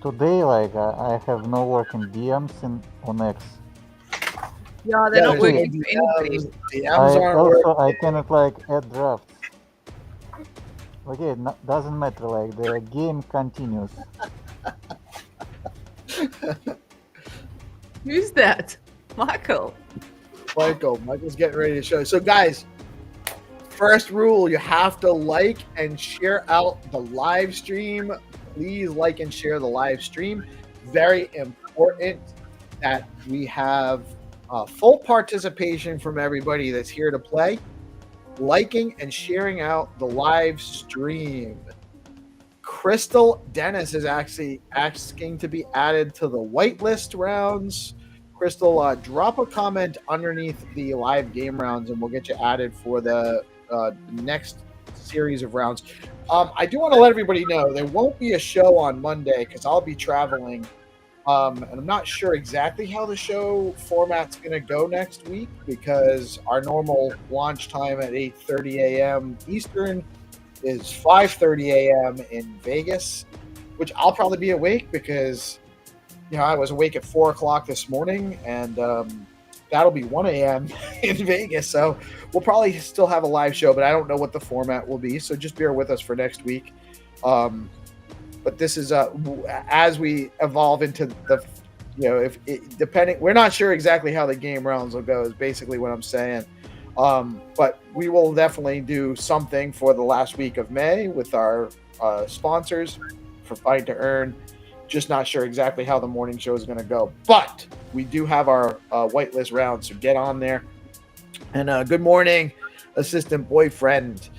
today. Like I have no work in DMs on X. Yeah, they're not there's no working for anybody. DMs aren't working. I cannot like add drafts. Okay, doesn't matter. Like the game continues. Who's that? Michael. Michael's getting ready to show. So, guys, first rule: you have to like and share out the live stream. Please like and share the live stream. Very important that we have full participation from everybody that's here to play. Liking and sharing out the live stream. Crystal Dennis is actually asking to be added to the whitelist rounds. Crystal, drop a comment underneath the live game rounds and we'll get you added for the next series of rounds. I do want to let everybody know there won't be a show on Monday because I'll be traveling. And I'm not sure exactly how the show format's going to go next week because our normal launch time at 8:30 a.m. Eastern is 5:30 a.m. in Vegas, which I'll probably be awake because, I was awake at 4 o'clock this morning and that'll be 1 a.m. in Vegas. So we'll probably still have a live show, but I don't know what the format will be. So just bear with us for next week. But this is as we evolve into the, we're not sure exactly how the game rounds will go is basically what I'm saying. But we will definitely do something for the last week of May with our sponsors for Find2Earn. Just not sure exactly how the morning show is going to go. But we do have our whitelist round, so get on there. And good morning, assistant boyfriend.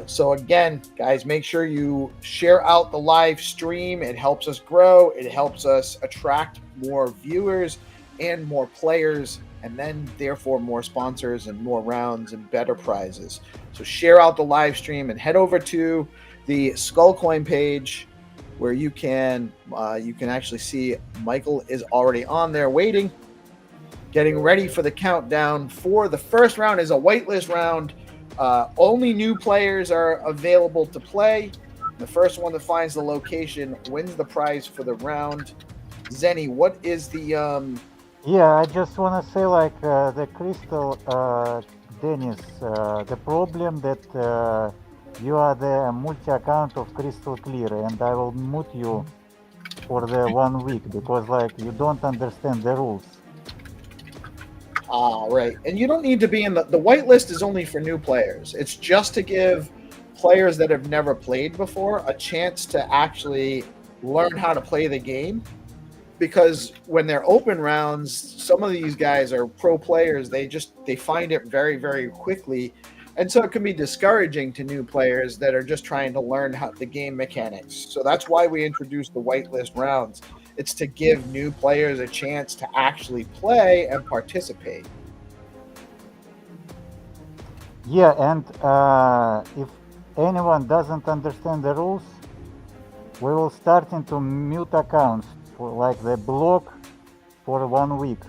So again, guys, make sure you share out the live stream. It helps us grow. It helps us attract more viewers and more players, and then therefore more sponsors and more rounds and better prizes. So share out the live stream and head over to the Skullcoin page where you can actually see Michael is already on there waiting, getting ready for the countdown. For the first round is a whitelist round. Only new players are available to play. The first one that finds the location wins the prize for the round. Zenny, what is the Yeah, I just want to say like the Crystal Dennis, the problem that you are the multi-account of Crystal Clear and I will mute you for the 1 week because like you don't understand the rules. Right. And you don't need to be in the whitelist is only for new players. It's just to give players that have never played before a chance to actually learn how to play the game. Because when they're open rounds, some of these guys are pro players. They find it very, very quickly. And so it can be discouraging to new players that are just trying to learn how the game mechanics. So that's why we introduced the whitelist rounds. It's to give new players a chance to actually play and participate. Yeah, and if anyone doesn't understand the rules, we will start to mute accounts for like the block for 1 week.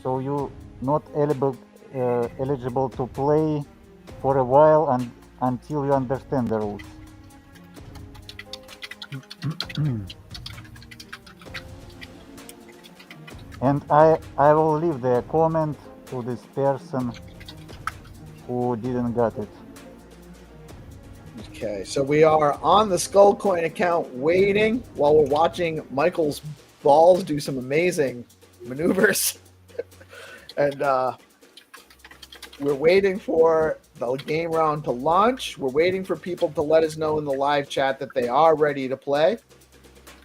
So you not eligible to play for a while and until you understand the rules. And I will leave the comment to this person who didn't get it. Okay, so we are on the Skullcoin account waiting while we're watching Michael's balls do some amazing maneuvers. And we're waiting for the game round to launch. We're waiting for people to let us know in the live chat that they are ready to play.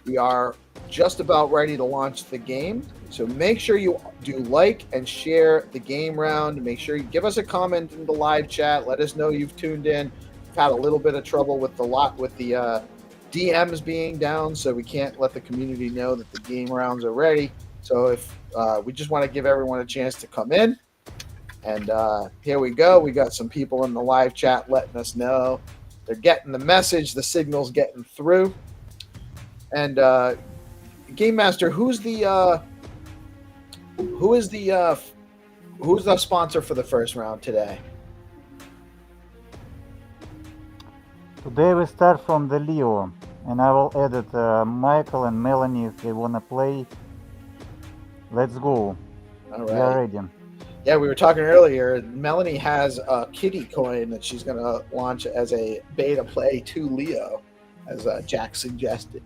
We are just about ready to launch the game. So make sure you do like and share the game round. Make sure you give us a comment in the live chat. Let us know you've tuned in. We've had a little bit of trouble with the DMs being down, so we can't let the community know that the game rounds are ready. So if we just want to give everyone a chance to come in. And here we go. We got some people in the live chat letting us know they're getting the message. The signal's getting through. And Game Master, who's the sponsor for the first round today? Today we start from the Leo, and I will edit Michael and Melanie if they wanna play. Let's go. All We are right. ready. Yeah, we were talking earlier. Melanie has a kitty coin that she's going to launch as a beta play to Leo, as Jack suggested,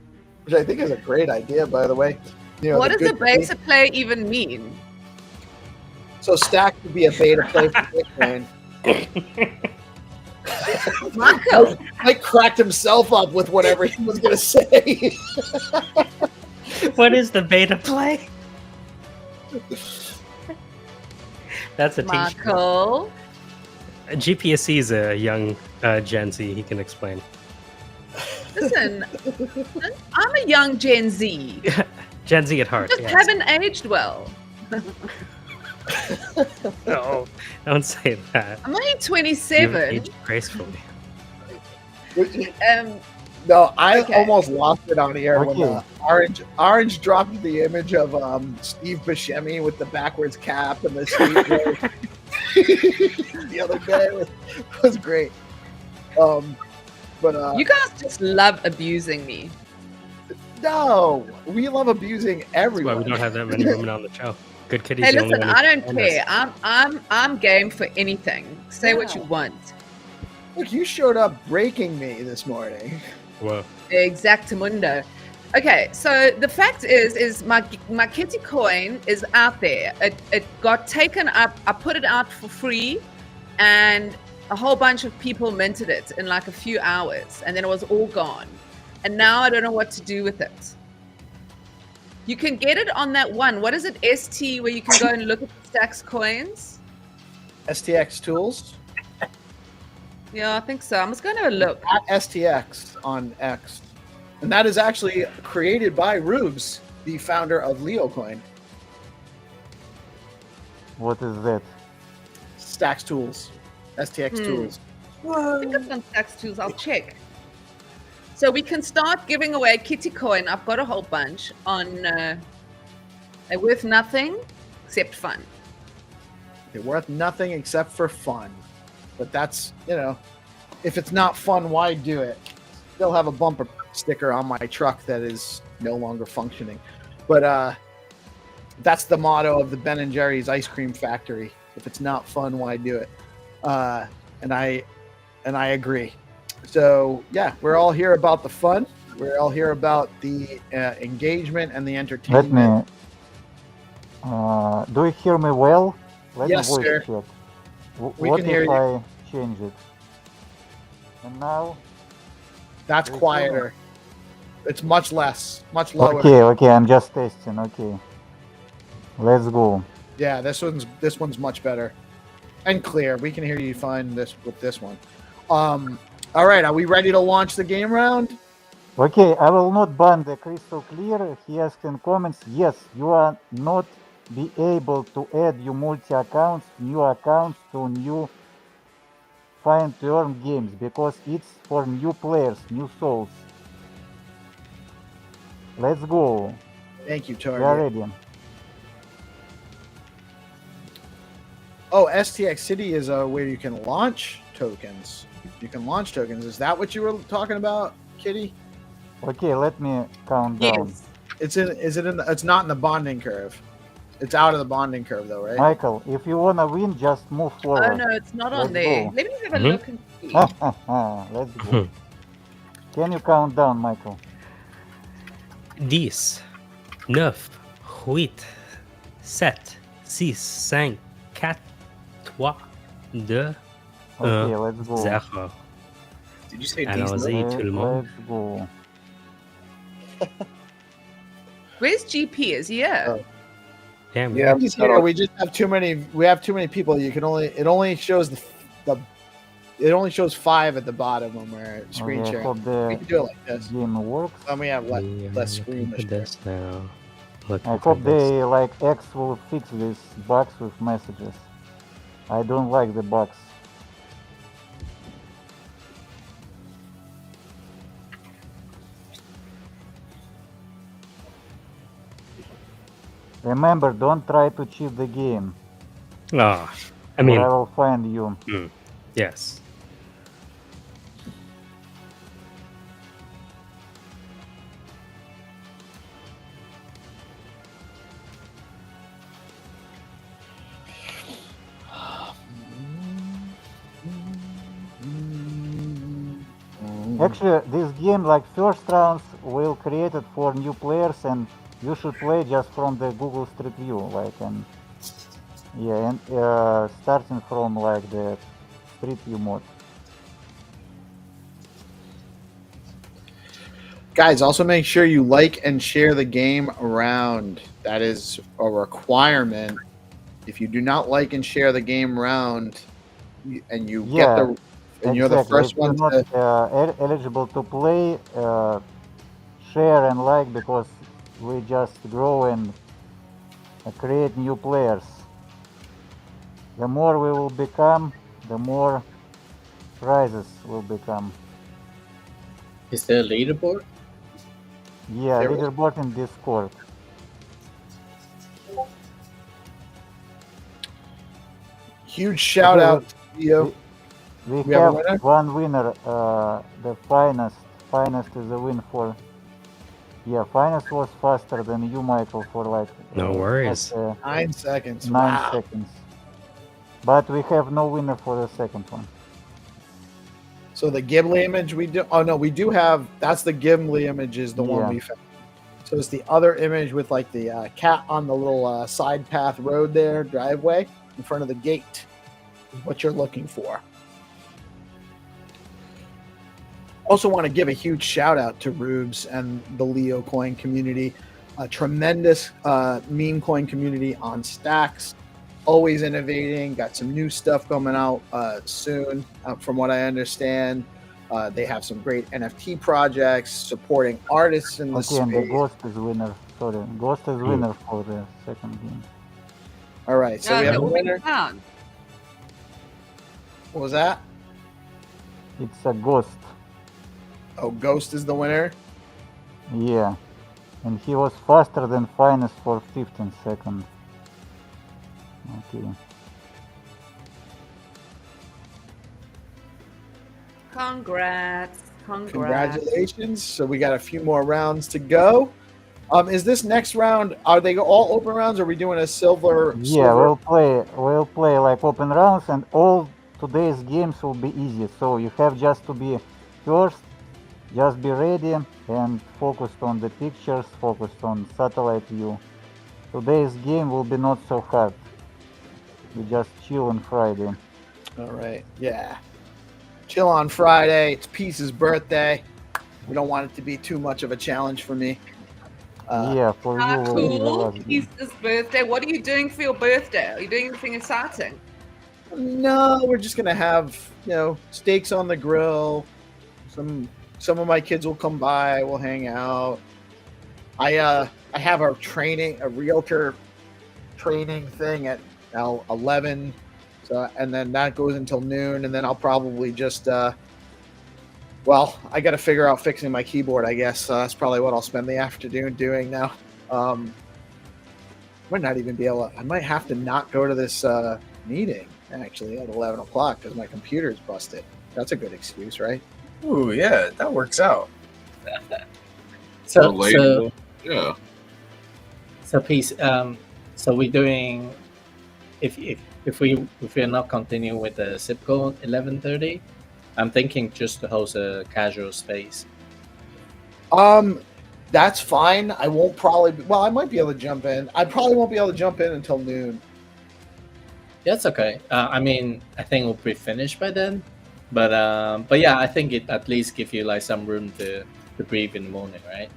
which I think is a great idea, by the way. You know, What the does a good beta play even mean? So Stack could be a beta play for Bitcoin. Michael, Mike cracked himself up with whatever he was going to say. What is the beta play? That's a t-shirt. Michael. GPSC is a young Gen Z. He can explain. Listen, I'm a young Gen Z. Gen Z at heart. Just Yes. haven't aged well. No, don't say that. I'm only You 27. age gracefully. No, I Okay. almost lost it on the air when Okay. Orange dropped the image of Steve Buscemi with the backwards cap and the skateboard the other day. It was great. But You guys just love abusing me. no, we love abusing That's why everyone. we don't have that many women on the show. Good Kitty's Hey, the only listen, one. I don't who can care. I'm game for anything. Say what you Yeah. want. Look, you showed up breaking me this morning. Whoa. Exactamundo. Okay, so the fact is my kitty coin is out there. It got taken up. I put it out for free, and a whole bunch of people minted it in like a few hours, and then it was all gone. And now I don't know what to do with it. You can get it on that one. What is it, ST, where you can go and look at the Stacks coins? STX Tools Yeah, I think so. I'm just going to look. at STX on X, and that is actually created by Rubes, the founder of LeoCoin. What is that? Stacks Tools, STX Tools. I think it's on Stacks Tools. I'll check. So we can start giving away kitty coin. I've got a whole bunch on. They're worth nothing except fun. They're worth nothing except for fun. But that's, if it's not fun, why do it? Still have a bumper sticker on my truck that is no longer functioning. But that's the motto of the Ben & Jerry's ice cream factory. If it's not fun, why do it? And I agree. So, yeah, we're all here about the fun. We're all here about the engagement and the entertainment. Let me. Do you hear me well? Let Yes, me voice sir. check. We What can if hear you. I change it? And now? That's Do you hear me? quieter. It's much less, much lower. Okay, I'm just testing. Okay. Let's go. Yeah, this one's much better and clear. We can hear you fine with this one. All right, are we ready to launch the game round? Okay, I will not ban the crystal clear. He asked in comments, yes, you are not be able to add your multi-accounts, new accounts to new Find2Earn games because it's for new players, new souls. Let's go. Thank you, We are Target. ready. Oh, STX City is where you can launch tokens. You can launch tokens. Is that what you were talking about, Kitty? Okay, let me count down. Yes. It's not in the bonding curve. It's out of the bonding curve though, right? Michael, if you wanna win, just move Oh forward. no, it's not Let's on there. go. Let me have a Mhm. look and see. Let's go. Can you count down, Michael? 10, 9, 8, 7, 6, 5, 4, 3, 2, Okay, let's go. Did you say Allons-y, decent? tout le monde. Let's go. Where's GP? Is he here? Oh. Damn. Yeah. He's here. We just have too many. We have too many people. You can only. It only shows the. It only shows 5 at the bottom when we're screen Okay, I sharing. hope We the can do it like this. game works. Then we have We less are screen looking to for share. this now. I Looking for hope this. they like X will fix these bugs with messages. I don't like the bugs. Remember, don't try to cheat the game, Ah, I or mean, I will find you. yes. Actually, this game, like first rounds, will created for new players, and you should play just from the Google Street View, like, and yeah, and starting from like the Street View mode. Guys, also make sure you like and share the game around. That is a requirement. If you do not like and share the game around, and you get the, and you're the first If one you're to. not eligible to play, share and like, because we just grow and create new players. The more we will become, the more prizes will become. Is there a leaderboard? Yeah, There is. leaderboard in Discord. Huge shout Okay, out to you. We We have a have winner? one winner. The finest. Finest is a win for. Yeah, finest was faster than you, Michael, for like. No worries. 9 seconds. 9 Wow. seconds. But we have no winner for the second one. So the Ghibli image we do. Oh no, we do have. That's the Ghibli image is the one Yeah. we found. So it's the other image with like the cat on the little side path road there, driveway in front of the gate. Is what you're looking for. Also want to give a huge shout out to Rubes and the Leo coin community. A tremendous meme coin community on Stacks. Always innovating. Got some new stuff coming out soon, from what I understand. They have some great NFT projects supporting artists in the Okay, and the space. Ghost is winner. Sorry, Ghost is winner for the second game. All right, so we have a they're all winner. down. What was that? It's a Ghost. Oh, Ghost is the winner. Yeah, and he was faster than finest for 15 seconds. Okay. Congrats. Congratulations. So we got a few more rounds to go. Is this next round? Are they all open rounds? Or are we doing a silver? Yeah, we'll play like open rounds, and all today's games will be easy. So you have just to be first, just be ready and focused on the pictures, focused on satellite view. Today's game will be not so hard. We just chill on Friday. All right. Yeah. Chill on Friday. It's Peace's birthday. We don't want it to be too much of a challenge for me. Yeah, for you will be the Cool. last game. Easter's birthday. What are you doing for your birthday? Are you doing anything exciting? No, we're just gonna have, steaks on the grill. Some of my kids will come by. We'll hang out. I have a realtor training thing at 11. So, and then that goes until noon, and then I'll probably just I got to figure out fixing my keyboard, I guess. That's probably what I'll spend the afternoon doing now. Might not even be able to, I might have to not go to this meeting, actually, at 11 o'clock because my computer's busted. That's a good excuse, right? Ooh, yeah, that works out. So, Relatable. Yeah. so Peace. So we're doing. If we're not continuing with the zip code 11:30, I'm thinking just to host a casual space. That's fine. I won't probably. I might be able to jump in. I probably won't be able to jump in until noon. That's okay. I mean, I think we'll be finished by then. But yeah, I think it at least give you like some room to breathe in the morning, right?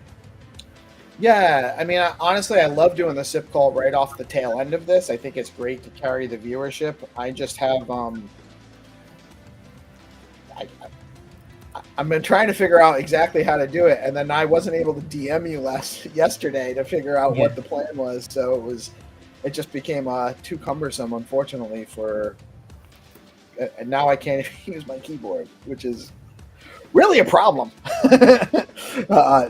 Yeah, I mean, honestly, I love doing the SIP call right off the tail end of this. I think it's great to carry the viewership. I just have I've been trying to figure out exactly how to do it, and then I wasn't able to DM you yesterday to figure out what the plan was. So it just became too cumbersome, unfortunately. And now I can't even use my keyboard, which is really a problem.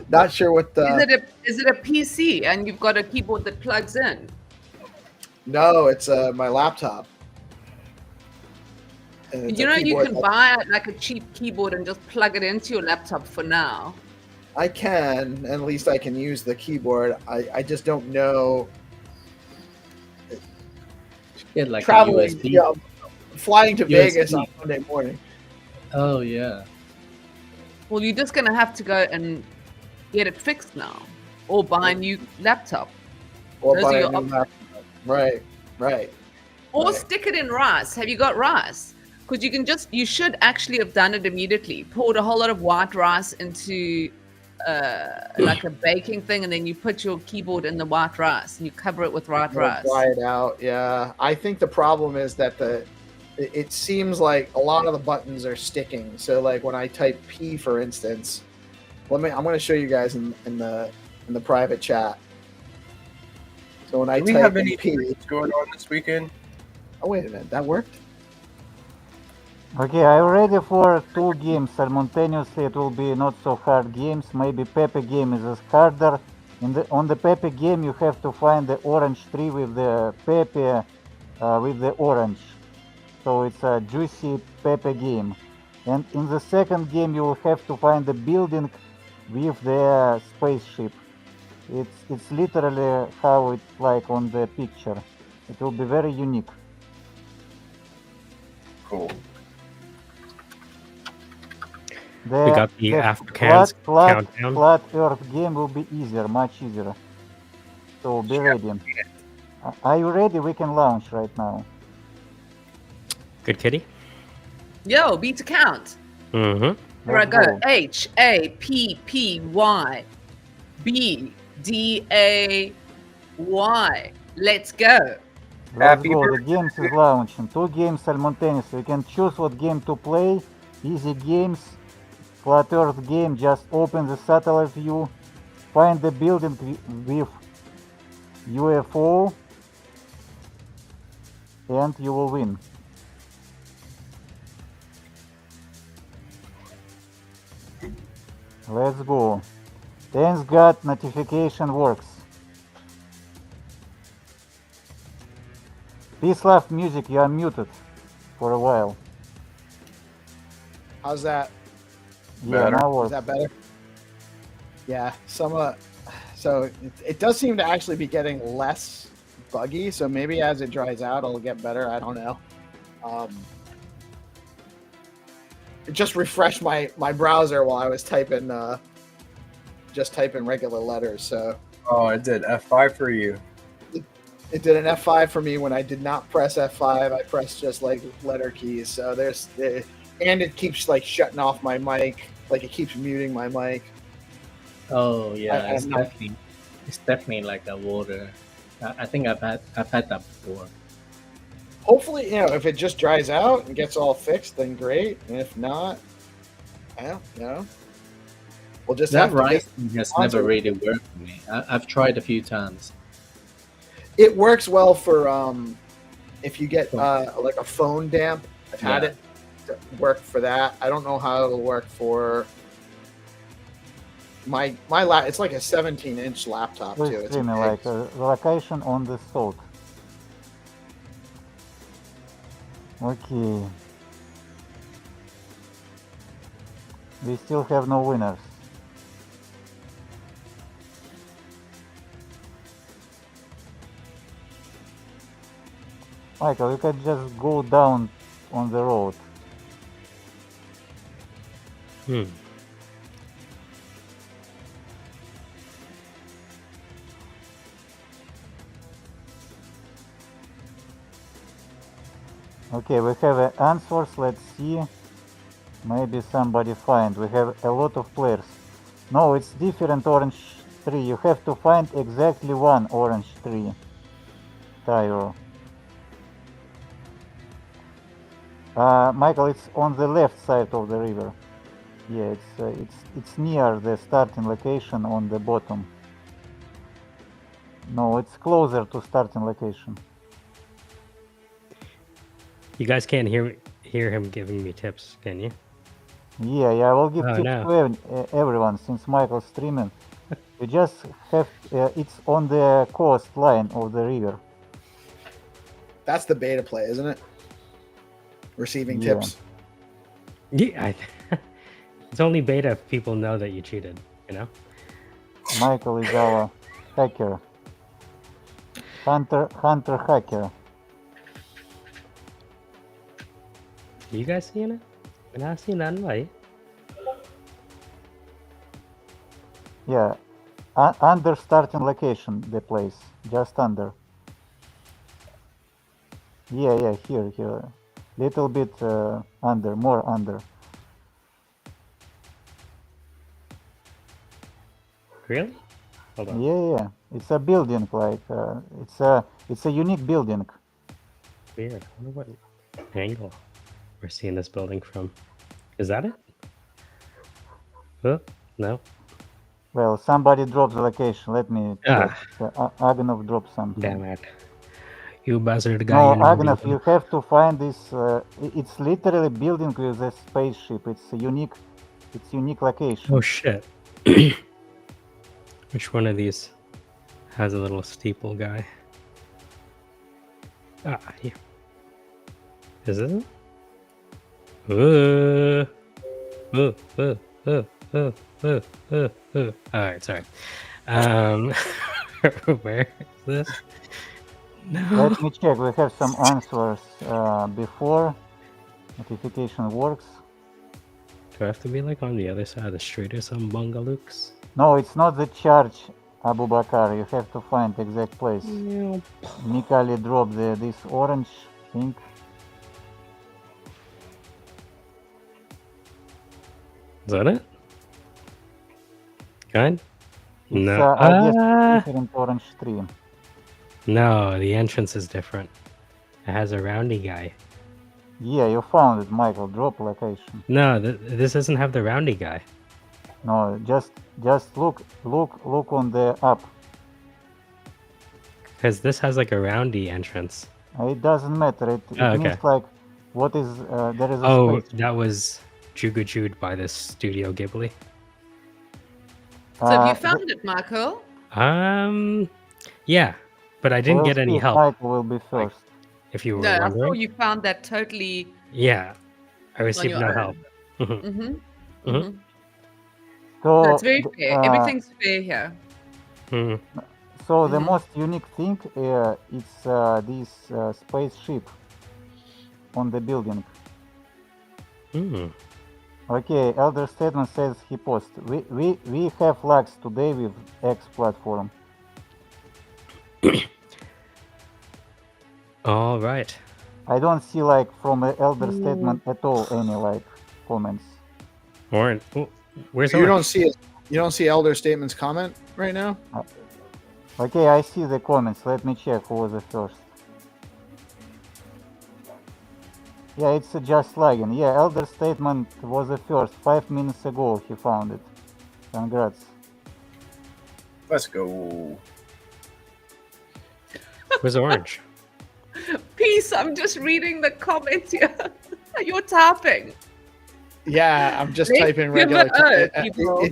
Not sure what the. Is it a PC and you've got a keyboard that plugs in? No, it's my laptop. You know, you can buy like a cheap keyboard and just plug it into your laptop for now. I can, at least I can use the keyboard. I just don't know. Yeah, like Traveling, a USB. yeah, flying to USB. Vegas on Monday morning. Oh yeah. Well, you're just going to have to go and get it fixed now, or buy a new laptop. Or Those buy are a your new laptop. Right. Or Right. stick it in rice. Have you got rice? Because you should actually have done it immediately. Poured a whole lot of white rice into like a baking thing, and then you put your keyboard in the white rice and you cover it with white rice. Try it out. Yeah, I think the problem is that it seems like a lot of the buttons are sticking. So like when I type P, for instance, I'm going to show you guys in the private chat. So when I Do we type have in any P, streams going on this weekend? oh wait a minute, that worked. Okay, I'm ready for 2 games simultaneously. It will be not so hard games. Maybe Pepe game is harder. On the Pepe game, you have to find the orange tree with the Pepe with the orange. So it's a juicy Pepe game. And in the second game, you will have to find the building with the spaceship. It's literally how it's like on the picture. It will be very unique. Cool. We got the Africans countdown. Flat Earth game will be easier, much easier. So be ready. Are you ready? We can launch right now. Good kitty. Yo, beat to count. Mm-hmm. Here I Let's go. HAPPYBDAY. Let's go. Let's Happy go. The birthday. games is launching. 2 games simultaneously. You can choose what game to play. Easy games. Flat Earth game. Just open the satellite view. Find the building with UFO. And you will win. Let's go. Thanks God notification works. PeaceLoveMusic, you are muted for a while. How's that? Yeah, Better. now Is works. that better? Yeah, so it does seem to actually be getting less buggy. So maybe as it dries out, it'll get better. I don't know. It just refreshed my browser while I was typing, just typing regular letters. So Oh, I did F5 for you. it did an F5 for me when I did not press F5. I pressed just like letter keys. So and it keeps like shutting off my mic. Like it keeps muting my mic. Oh yeah, I it's don't know. definitely like a water. I think I've had that before. Hopefully, if it just dries out and gets all fixed, then great. And if not, I don't know. We'll just That have to rice get, thing has never really worked for me. I've tried a few times. it works well for if you get like a phone damp. I've had Yeah. it work for that. I don't know how it'll work for my it's like a 17-inch laptop too. Please It's stream big. like location on the salt. Okay. We still have no winners. Michael, you can just go down on the road. Hmm. Okay, we have answers. Let's see. Maybe somebody find. We have a lot of players. No, it's different orange tree. You have to find exactly one orange tree. Tyro. Michael, it's on the left side of the river. Yeah, it's near the starting location on the bottom. No, it's closer to starting location. You guys can't hear him giving me tips, can you? Yeah, I will give Oh, tips no. to everyone since Michael's streaming. You just have it's on the coastline of the river. That's the beta play, isn't it? Receiving Yeah. tips. Yeah, it's only beta if people know that you cheated, you know? Michael is our hacker. Hunter hacker. You guys seeing it? I'm not seeing none light. Yeah, under starting location, the place, just under. Yeah, here, little bit under, more under. Really? Hold on. Yeah, it's a building, like it's a unique building. Weird. I wonder what angle we're seeing this building from. Is that it? Oh, no. Well, somebody dropped the location. Let me check. Agnov dropped something. Damn it. You buzzard guy. No, in the Agnov, building. you have to find this. It's literally building with a spaceship. It's a unique location. Oh shit. Which one of these has a little steeple guy? Ah, here. Is this it? Alright, sorry. Where is this? No. Let me check. We have some answers before notification works. Do I have to be like on the other side of the street or some bungalooks? No, it's not the church, Abu Bakar. You have to find exact place. Yeah. Mikali dropped this orange thing. Is that it? Kind? It's, No. I guess different orange tree. No, the entrance is different. It has a roundy guy. Yeah, you found it, Michael. Drop location. No, this doesn't have the roundy guy. No, just look on the up. Because this has like a roundy entrance. It doesn't matter. It okay. means like what is there is a Oh, space. that was Jugajude by this Studio Ghibli. So have you found it, Michael? Yeah, but I didn't get any help. Michael will be first. If you were No, I wondering. saw you found that totally. Yeah, I received your no own. help. Mm-hmm. Mhm. So No, it's very fair. Everything's fair here. Mhm. So the most unique thing is this spaceship on the building. Mm. Okay, Elder Statement says he posted. We have lags today with X platform. All right. I don't see like from the Elder Statement at all any like comments. Warren, where's You Orange? don't see it. You don't see Elder Statement's comment right now. Okay, I see the comments. Let me check who was the first. Yeah, it's just lagging. Yeah, Elder Statement was the first. 5 minutes ago he found it. Congrats. Let's go. Where's Orange? Peace, I'm just reading the comments here. You're tapping. Yeah, I'm just Let's typing give regular. it a people.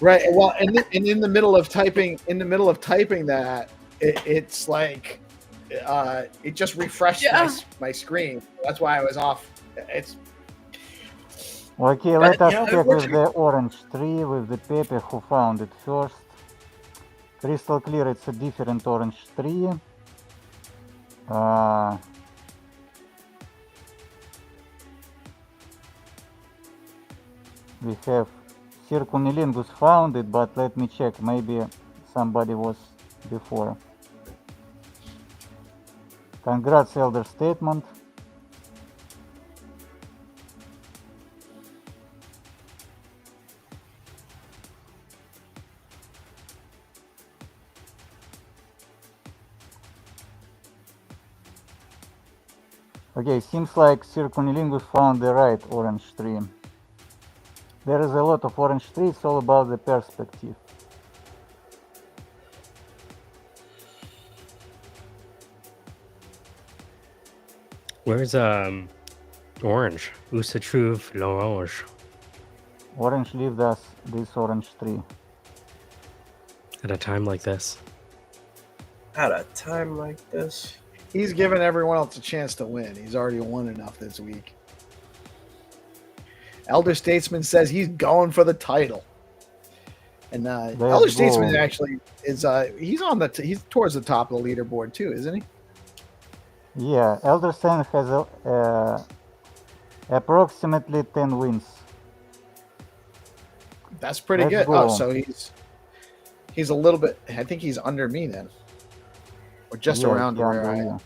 Right. Well, and in the middle of typing, that, it's like, it just refreshed my screen. That's why I was off. It's Okay, let us check with the orange tree, with the Pepe who found it first. Crystal clear, it's a different orange tree. We have Circunilingus found it, but let me check. Maybe somebody was before. Congrats, Elder Statement. Okay, seems like Circunilingus found the right orange tree. There is a lot of orange trees, it's all about the perspective. Where's orange? Où se trouve l'orange? Orange leave us this orange tree. At a time like this. At a time like this. He's giving everyone else a chance to win. He's already won enough this week. Elder Statesman says he's going for the title. And Elder Statesman actually is he's towards the top of the leaderboard too, isn't he? Yeah, Elder Statesman has approximately 10 wins. That's pretty Let's good. go. Oh, so he's a little bit. I think he's under me then, or just around where I am.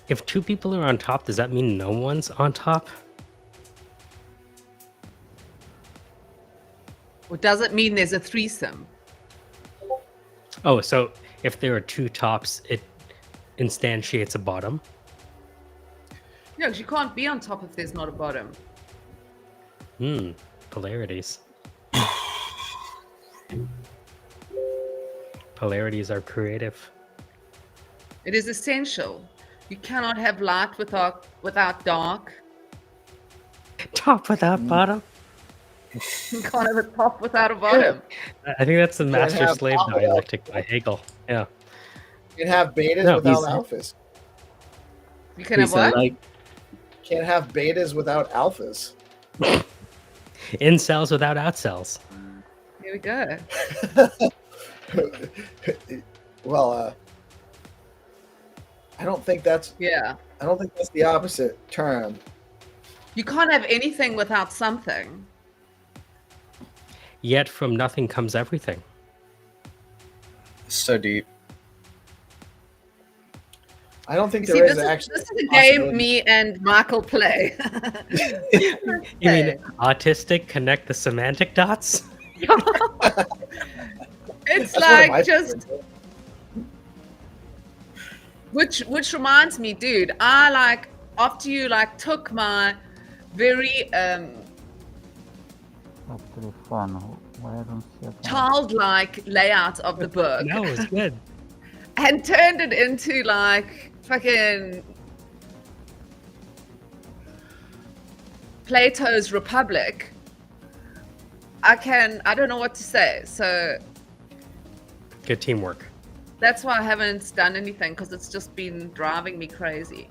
If two people are on top, does that mean no one's on top? Or does it mean there's a threesome? Oh, so if there are two tops, it instantiates a bottom. No, because you can't be on top if there's not a bottom. Polarities. Polarities are creative. It is essential. You cannot have light without dark. Top without bottom. You can't have a top without a bottom. I think that's the master have slave top without- dialectic by Hegel. Yeah. You can have betas No, without he's- alphas. You can have what? Like, Can't have betas without alphas. Incels without outcells. Here we go. Well, I don't think that's Yeah. the opposite term. You can't have anything without something. Yet from nothing comes everything. So deep. I don't think You there see, is this actually. is a game me and Michael play. You mean autistic connect the semantic dots? It's That's one of my like just favorites. which reminds me, dude, I like after you like took my very Actually fun. Why I don't see it? childlike layout of the book No, it's good. and turned it into like fucking Plato's Republic. I don't know what to say. So Good teamwork. that's why I haven't done anything, because it's just been driving me crazy.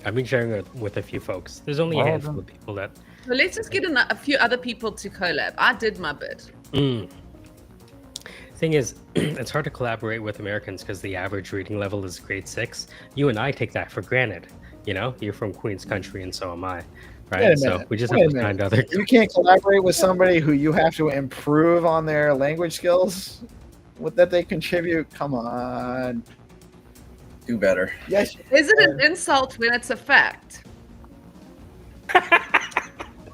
I've been sharing it with a few folks. There's only a Why handful don't- of people that. So let's just get a few other people to collab. I did my bit. Thing is, it's hard to collaborate with Americans because the average reading level is grade 6. You and I take that for granted. You know, you're from Queen's Country and so am I. Right? Wait a So minute, we just wait have a to find minute. other. You can't collaborate with somebody who you have to improve on their language skills with that they contribute. Come on. Do better. Yes. Is it an insult when it's a fact?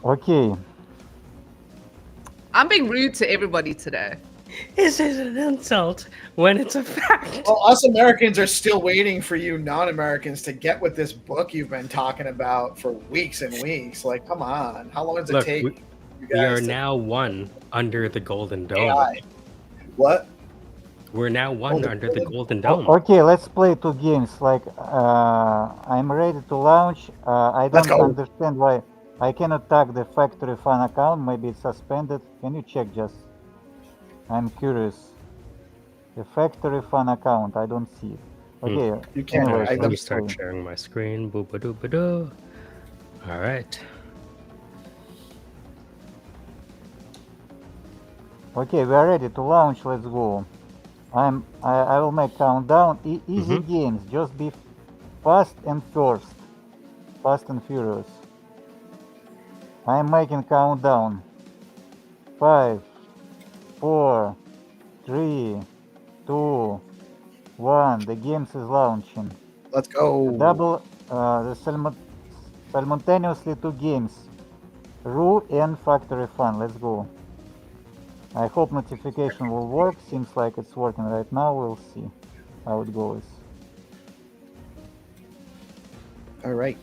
Okay, I'm being rude to everybody today. Is it an insult when it's a fact? Well, us Americans are still waiting for you non-Americans to get with this book you've been talking about for weeks and weeks. Like, come on. How long does it Look, take? we you are guys to now one under the Golden Dome. AI? What? We're now one the under the Golden- Golden Dome. okay, let's play two games. Like, I'm ready to launch. I Let's don't go. understand why I cannot tag the factory fan account. Maybe it's suspended. Can you check just? I'm curious. The factory fan account, I don't see it. Okay, You can't. anyways, I- Let me let's start play. sharing my screen. Boo ba doo ba doo. All right. Okay, we are ready to launch. Let's go. I will make countdown. Easy games. Just be fast and first. Fast and furious. I am making countdown. 5, 4, 3, 2, 1. The games is launching. Let's go. Double simultaneously two games. ROO and Factory Fun. Let's go. I hope notification will work. Seems like it's working right now. We'll see how it goes. All right.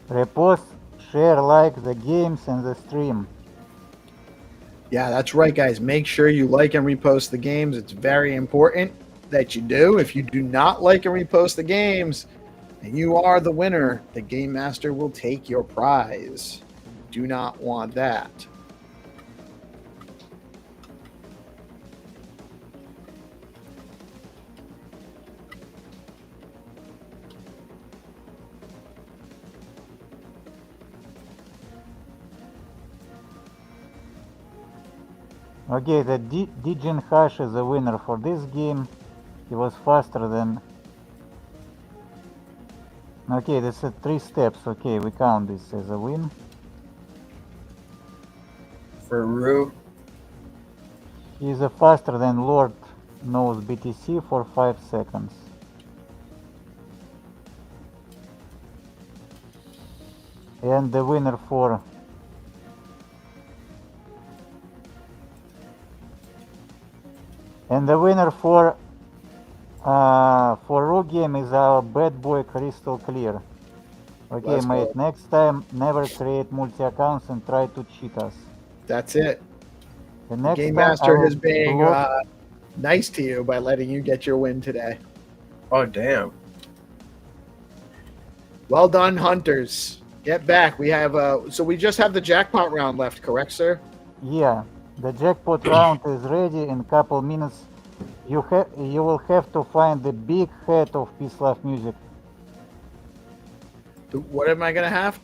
Repost, share, like the games and the stream. Yeah, that's right, guys. Make sure you like and repost the games. It's very important that you do. If you do not like and repost the games, and you are the winner, the game master will take your prize. Do not want that. Okay, the Djinn Hash is the winner for this game. He was faster than... Okay, this is 3 steps. Okay, we count this as a win. For ROO. He's faster than Lord knows BTC for 5 seconds. And the winner for... And the winner for ROO game is our bad boy Crystal Clear. Okay, Let's mate, go. next time never create multi-accounts and try to cheat us. That's it. The The next game time I master will is being block- nice to you by letting you get your win today. Oh damn. Well done, hunters. Get back. We have so we just have the jackpot round left, correct, sir? Yeah, the jackpot round is ready in a couple minutes. You will have to find the big head of PeaceLoveMusic. What am I gonna have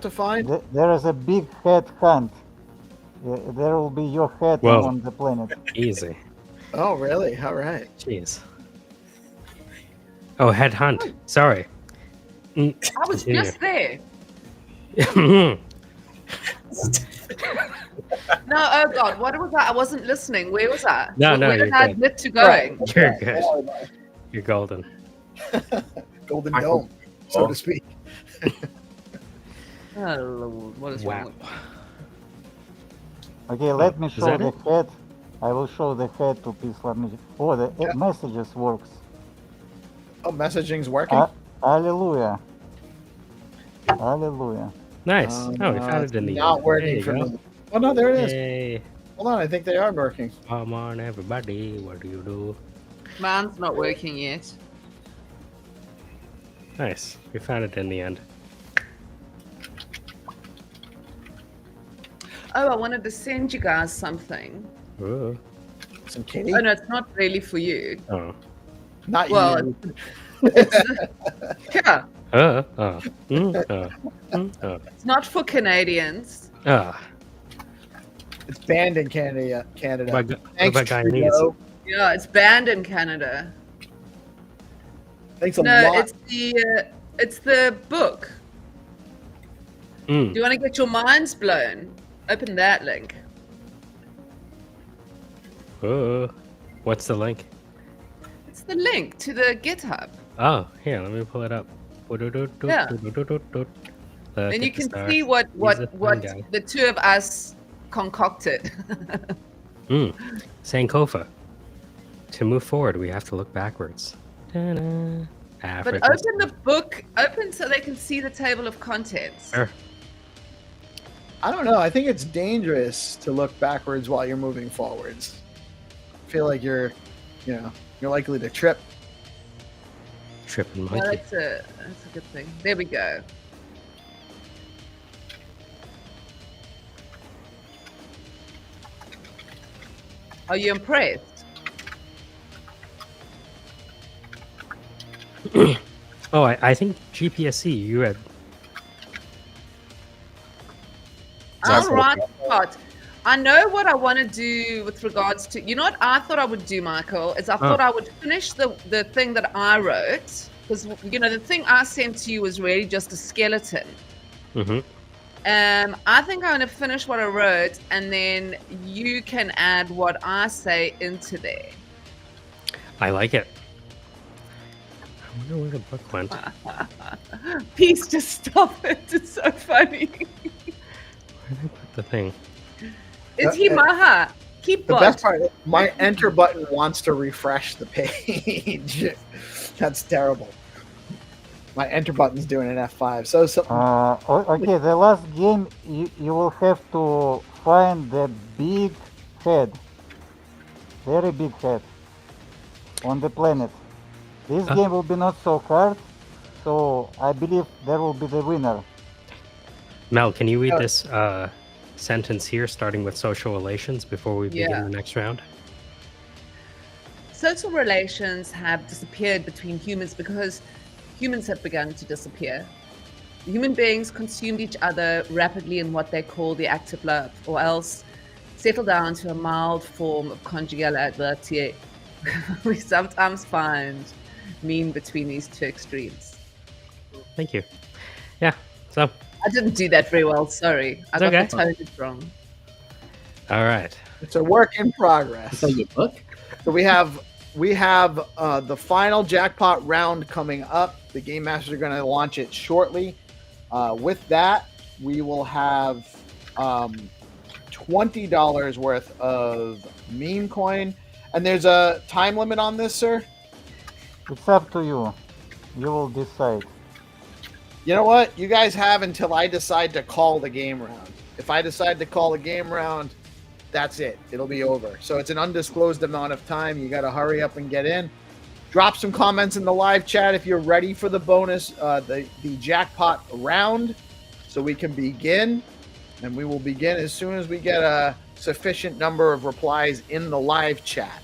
to find? There is a big head hunt. There will be your head Whoa. on the planet. Easy. Oh, really? All right. Jeez. Oh, headhunt. Sorry. I was just there. No, oh God, what was that? I wasn't listening. Where was that? No, Where you're did I good. admit to going? You're good. You're golden. Golden Michael. Dome, so to speak. Oh Lord, what is Wow. wrong with me? Okay, let me Is show that the it? head. I will show the head to PeaceLoveMusic. Oh, the Yeah. messages works. Oh, messaging's working. Hallelujah. Hallelujah. Nice. Oh, we found it's it in the not end. working There you for go. me. Oh no, there it is. Yay. Hold on, I think they are working. Come on, everybody. What do you do? Mine's not working yet. Nice. We found it in the end. Oh, I wanted to send you guys something. Ooh. Some kitty. Oh no, it's not really for you. Oh. Not Well, you. Yeah, it's not for Canadians. It's banned in Canada. What Thanks, about Trudeau. Yeah, it's banned in Canada. Thanks a No, lot. it's the book. Mm. Do you want to get your minds blown? Open that link. What's the link? It's the link to the GitHub. Oh, here, let me pull it up. Yeah. And you can see what a fun guy. the two of us concocted. Sankofa. To move forward, we have to look backwards. Ta-da. But Africa. open the book, open so they can see the table of contents. Sure. I don't know. I think it's dangerous to look backwards while you're moving forwards. I feel like you're likely to trip. Tripping Well, monkey. that's a good thing. There we go. Are you impressed? Oh, I think GPSC, you had. All right, Scott. I know what I want to do with regards to. You know what I thought I would do, Michael, is I thought I would finish the thing that I wrote, because the thing I sent to you was really just a skeleton. Mm-hmm. I think I'm going to finish what I wrote, and then you can add what I say into there. I like it. I wonder where the book went. Peace, just stop it. It's so funny. Where did I put the thing? It's Himaha. Keep The bot. best part, my enter button wants to refresh the page. That's terrible. My enter button's doing an F5. So Okay, the last game, you will have to find the big head. Very big head. On the planet. This game will be not so hard. So I believe there will be the winner. Mel, can you read this sentence here, starting with social relations, before we begin the next round? Social relations have disappeared between humans because humans have begun to disappear. Human beings consumed each other rapidly in what they call the act of love, or else settle down to a mild form of conjugal advertier. We sometimes find mean between these two extremes. Thank you. Yeah, so. I didn't do that very well, sorry. I got the tone wrong. All right. it's a work in progress. Is that your book? So we have the final jackpot round coming up. The game masters are going to launch it shortly. With that, we will have $20 worth of meme coin. And there's a time limit on this, sir? It's up to you. You will decide. You know what? You guys have until I decide to call the game round. If I decide to call the game round, that's it. It'll be over. So it's an undisclosed amount of time. You got to hurry up and get in. Drop some comments in the live chat if you're ready for the bonus, the jackpot round, so we can begin. And we will begin as soon as we get a sufficient number of replies in the live chat.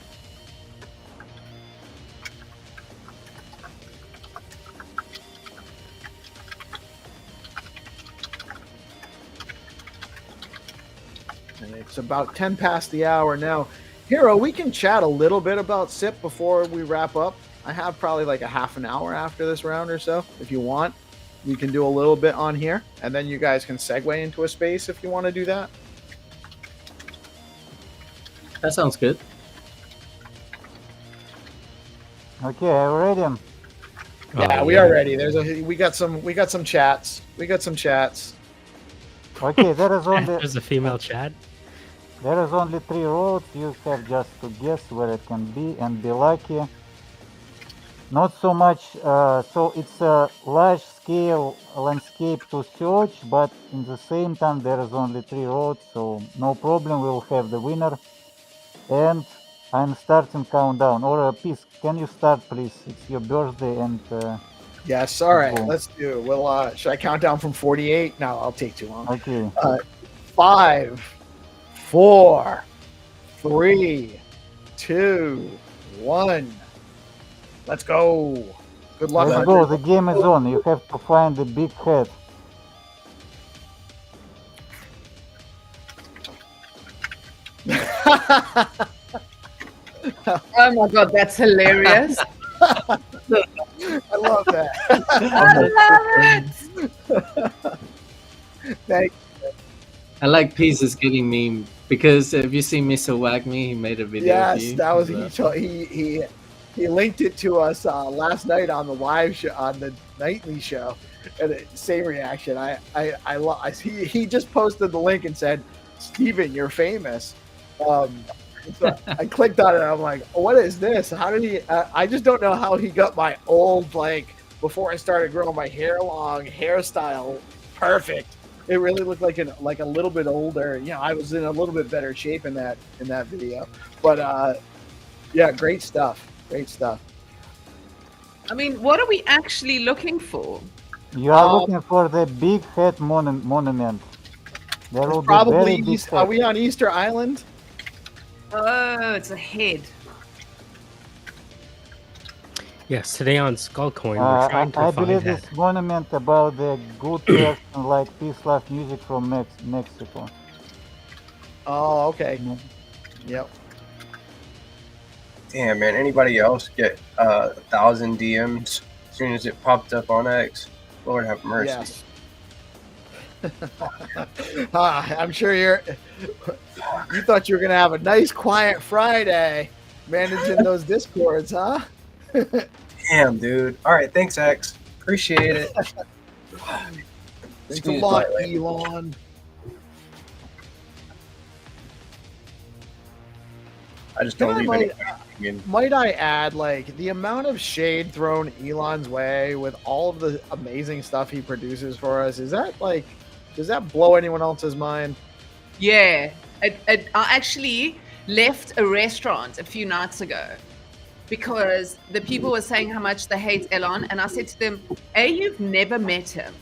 And it's about 10 past the hour now. Hero, we can chat a little bit about SIP before we wrap up. I have probably like a half an hour after this round or so. If you want, we can do a little bit on here, and then you guys can segue into a space if you want to do that. That sounds good. Okay, are you ready? Yeah, we are ready. We got some chats. Okay, there is only There's a female chat. there is only 3 roads. You have just to guess where it can be and be lucky. Not so much. So it's a large-scale landscape to search, but in the same time there is only 3 roads, so no problem. We'll have the winner. And I'm starting countdown. Or Peace, can you start, please? It's your birthday, and Yes, all right. Boom. Let's do it. Well, should I count down from 48? No, I'll take too long. okay. 5, 4, 3, 2, 1. Let's go. Good luck. Let's go. The game is on. You have to find the big head. Oh my god, that's hilarious. I love that. I love it. Thank I like Peace is getting meme because if you see Mr. Wagme, he made a video. of Yes, you. that was he linked it to us last night on the live show, on the nightly show, and same reaction. He just posted the link and said, "Steven, you're famous." So I clicked on it. And I'm like, "What is this? How did he?" I just don't know how he got my old, like, before I started growing my hair long, hairstyle perfect. It really looked like a little bit older. You know, I was in a little bit better shape in that video. But yeah, great stuff. Great stuff. I mean, what are we actually looking for? You are looking for the big head monument. There will be very Probably big East, head. are we on Easter Island? Oh, it's a head. Yes, today on Skullcoin, we're I trying to I find believe head. this monument about the good person like PeaceLoveMusic from Mexico. Oh, okay. Mm. Yep. Damn, man. Anybody else get 1,000 DMs as soon as it popped up on X? Lord have mercy. Yes. I'm sure you thought you were gonna have a nice quiet Friday managing those discords, huh? Damn, dude. All right, thanks, X. Appreciate it. Thanks a Excuse lot, my language. Elon. I just don't Then I leave might- anything in. Might I add, like, the amount of shade thrown Elon's way with all of the amazing stuff he produces for us, is that like, does that blow anyone else's mind? Yeah. I actually left a restaurant a few nights ago because the people were saying how much they hate Elon. And I said to them, A, you've never met him.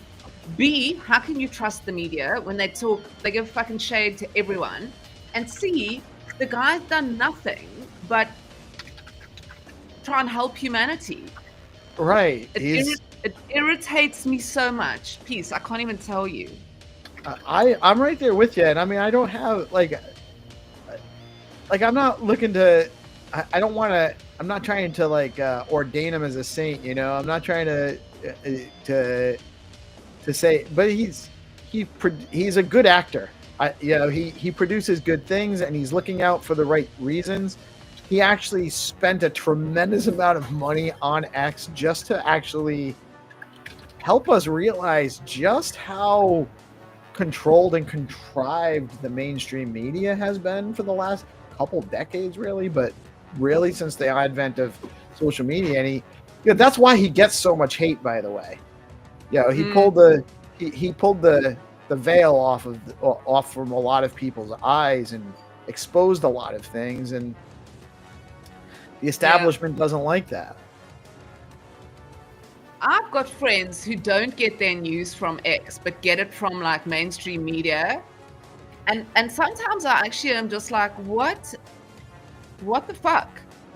B, how can you trust the media when they talk, they give fucking shade to everyone? And C, the guy's done nothing but try and help humanity. Right. It irritates me so much. Peace, I can't even tell you. I'm right there with you, and I mean, I don't have like I'm not looking to. I don't want to. I'm not trying to like ordain him as a saint. You know, I'm not trying to say, but he's a good actor. He produces good things, and he's looking out for the right reasons. He actually spent a tremendous amount of money on X just to actually help us realize just how controlled and contrived the mainstream media has been for the last couple decades, really, but really since the advent of social media. And that's why he gets so much hate, by the way. He pulled the veil off from a lot of people's eyes and exposed a lot of things, and the establishment doesn't like that. I've got friends who don't get their news from X, but get it from like mainstream media. And sometimes I actually am just like, what the fuck?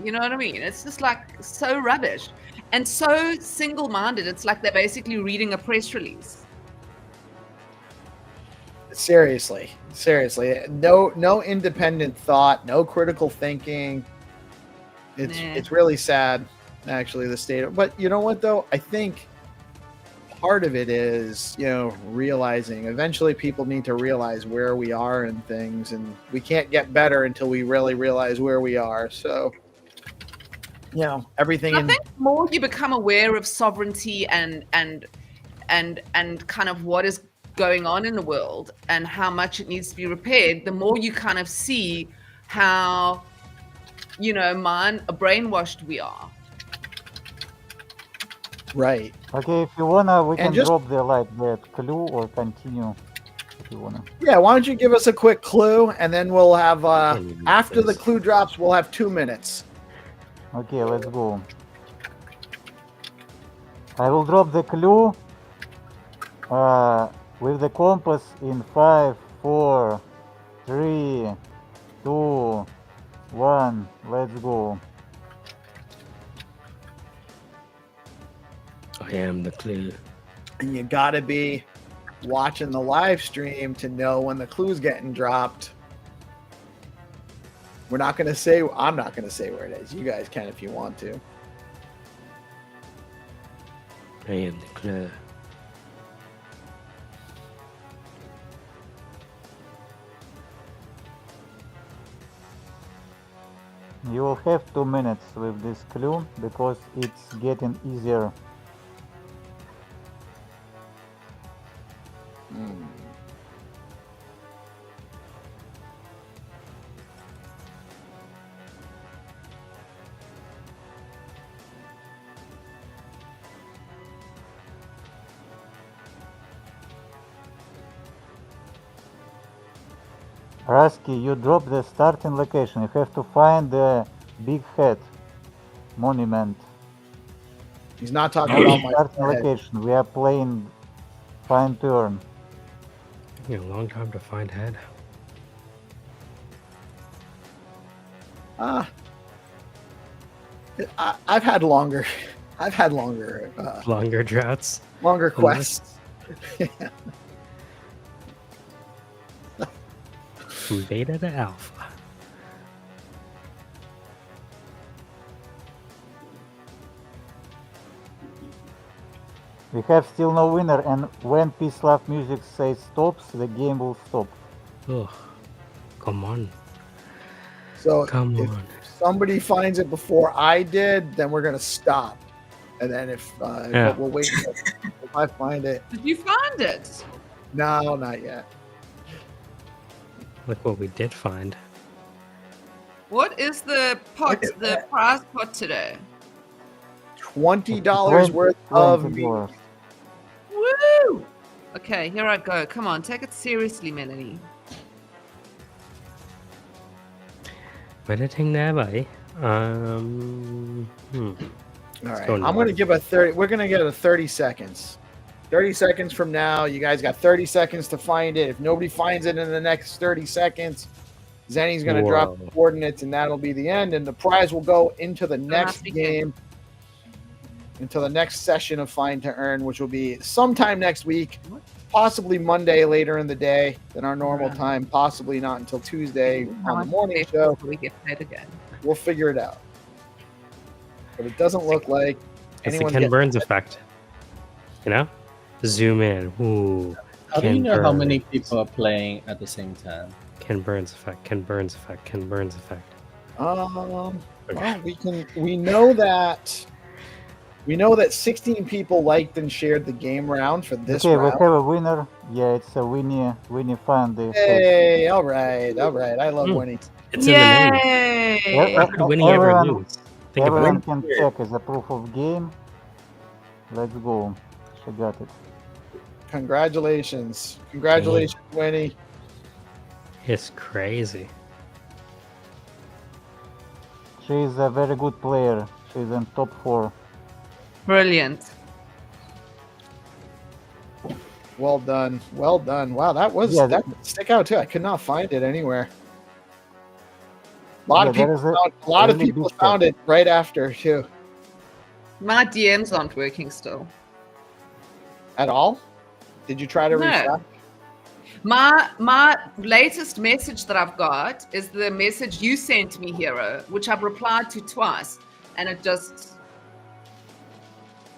You know what I mean? It's just like so rubbish and so single-minded. It's like they're basically reading a press release. Seriously. No independent thought, no critical thinking. It's really sad, actually, the state of, but you know what though? I think part of it is, realizing eventually people need to realize where we are in things, and we can't get better until we really realize where we are. So, everything. I think the more you become aware of sovereignty and kind of what is going on in the world and how much it needs to be repaired, the more you kind of see how, brainwashed we are. Right. Okay, if you wanna, we And can drop the clue or continue if you wanna. Yeah, why don't you give us a quick clue, and then we'll have after the this. clue drops, we'll have 2 minutes. Okay, let's go. I will drop the clue with the compass in 5, 4, 3, 2, 1. Let's go. I am the clue. And you gotta be watching the live stream to know when the clue's getting dropped. I'm not gonna say where it is. You guys can if you want to. I am the clue. You will have 2 minutes with this clue because it's getting easier. Rasky, you drop the starting location. You have to find the big head monument. He's not talking about my Starting head. location. We are playing Find2Earn. A long time to find head. I've had longer. I've had longer. Longer droughts. Longer than this. quests. From beta to alpha. We have still no winner, and when PeaceLoveMusic says stops, the game will stop. Ugh. Come on. So Come if on. somebody finds it before I did, then we're gonna stop. And then but we'll wait until if I find it. Did you find it? No, not yet. Look what we did find. What is the pot? Look at The that. prize pot today? $20 worth of meat. $20. Woo! Okay, here I go. Come on, take it seriously, Melanie. Editing there, buddy. All right. go I'm north. gonna give a 30. We're gonna get a 30 seconds. 30 seconds from now, you guys got 30 seconds to find it. If nobody finds it in the next 30 seconds, Zenny's gonna drop the Whoa. coordinates, and that'll be the end. And the prize will go into the next happy game, into the next session of Find2Earn, which will be sometime next week, possibly Monday later in the day than our normal Right. time. Possibly not until Tuesday How on the much morning left show. before we get paid again? We'll figure it out. But it doesn't look like It's the anyone's Ken getting Burns effect. You know? Zoom in. Ooh. How do you Ken know how many Burns. people are playing at the same time? Ken Burns effect. Ken Burns effect. Ken Burns effect. Well, we know that 16 people liked and shared the game round for this Okay, we round. have a winner. Yeah, it's a Winnie Fund. Hey, all right. I love Hmm. winning. It's in the name. Yay! How could Winnie ever Everyone, lose? Think about everyone it. can check as a proof of game. Let's go. She got it. Congratulations, Winnie. It's crazy. She's a very good player. She's in top 4. Brilliant. Well done. Wow, that Yeah, that stick out too. I could not find it anywhere. A lot of Yeah, people there is found, a lot of really people big found it right after too. My DMs aren't working still. At all? Did you try to No. refresh? My latest message that I've got is the message you sent me, Hero, which I've replied to twice, and it just,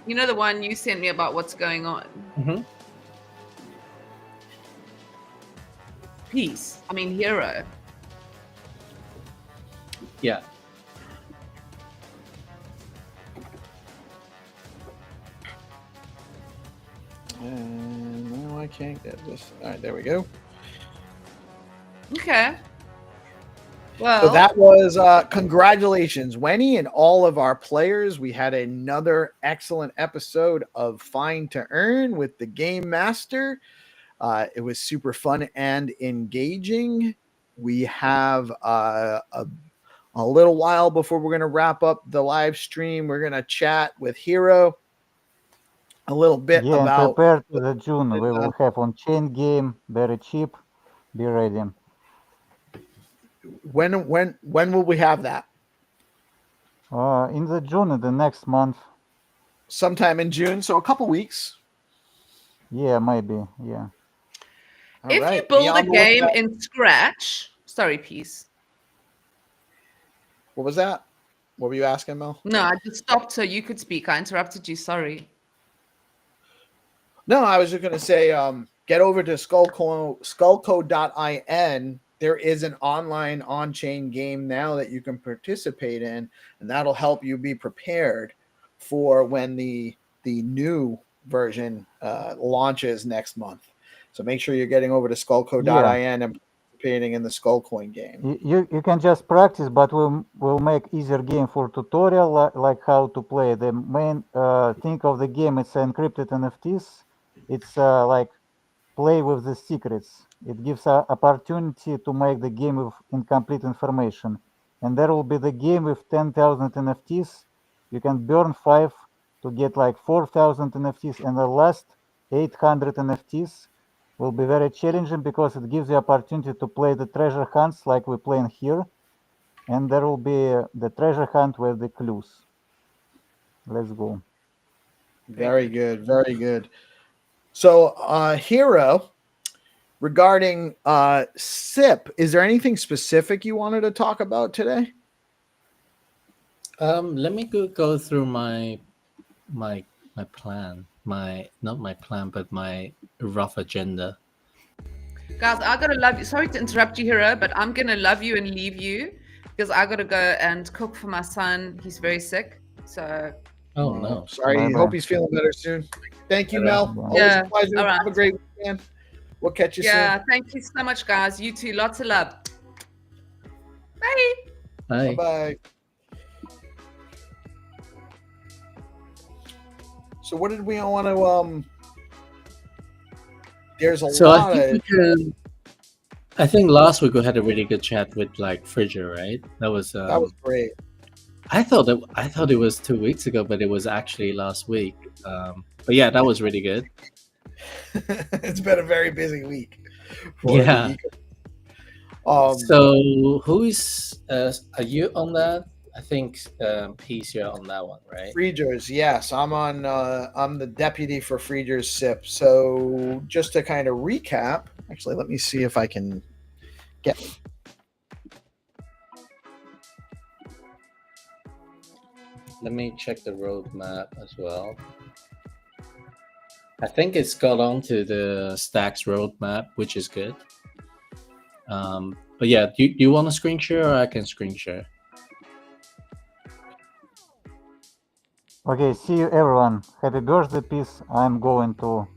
you know, the one you sent me about what's going on. Mm-hmm. Peace. I mean, Hero. Yeah. And no, I can't get this. All right, there we go. Okay. Well, So that was congratulations, Wenny, and all of our players. We had another excellent episode of Find2Earn with the Game Master. It was super fun and engaging. We have a little while before we're going to wrap up the live stream. We're going to chat with Hero a little bit Yeah, and about prepare to the June. We will have on-chain game, very cheap. Be ready. when will we have that? In the June, in the next month. Sometime in June, so a couple weeks. Yeah, maybe. Yeah. All if right, you build be a on the game lookout. in Scratch, sorry, Peace. What was that? What were you asking, Mel? No, I just stopped so you could speak. I interrupted you. Sorry. No, I was just going to say, get over to skullcode.in. There is an online on-chain game now that you can participate in, and that'll help you be prepared for when the new version launches next month. So make sure you're getting over to skullcode.in and participating in the Skullcoin game. You can just practice, but we'll make easier game for tutorial, like how to play. The main thing of the game is encrypted NFTs. It's like play with the secrets. It gives an opportunity to make the game with incomplete information. And there will be the game with 10,000 NFTs. You can burn 5 to get like 4,000 NFTs, and the last 800 NFTs will be very challenging because it gives you opportunity to play the treasure hunts like we're playing here. and there will be the treasure hunt with the clues. Let's go. Very good. Very good. So, Hero, regarding SIP, is there anything specific you wanted to talk about today? Let me go through my plan. Not my plan, but my rough agenda. Guys, I gotta love you. Sorry to interrupt you, Hero, but I'm gonna love you and leave you because I gotta go and cook for my son. He's very sick. So Oh no. Sorry. Bye-bye. Hope he's feeling better soon. Thank you, All Mel. right. Always Yeah. a pleasure. All right. Have a great weekend. We'll catch you yeah, thank you so much, guys. You too. Lots of love. Bye. soon. Bye. Bye. So what did we want to there's a So lot I think last week we had a really good chat with like Frigger, right? That was great. I thought it was 2 weeks ago, but it was actually last week. But yeah, that was really good. It's been a very busy week. Yeah. Um, So who is are you on that? I think Peace, you're on that one, right? Frieders, yes, I'm the deputy for Frieders SIP. So just to kind of recap, actually, let me see if I can get. Let me check the roadmap as well. I think it's got onto the Stacks roadmap, which is good. But yeah, do you want to screen share or I can screen share? Okay, see you everyone. Happy birthday, Peace. I'm going to.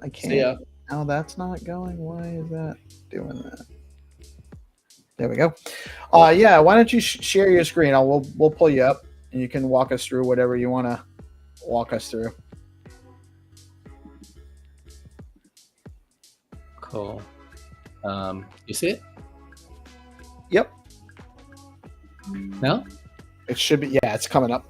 I See ya. can't. No, that's not going. Why is that doing that? There we go. Yeah, why don't you share your screen? We'll pull you up, and you can walk us through whatever you want to walk us through. Cool. You see it? Yep. No? It should be. Yeah, it's coming up.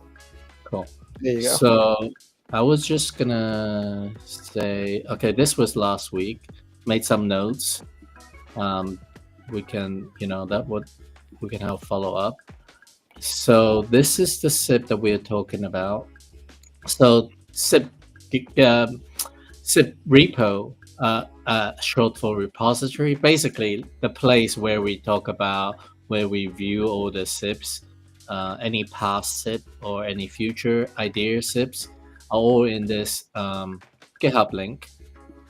Cool. There you go. So I was just gonna say, okay, this was last week. Made some notes. We can, we can help follow up. So this is the SIP that we're talking about. So SIP repo, short for repository, basically the place where we talk about, where we view all the SIPs, any past SIP or any future idea SIPs are all in this GitHub link.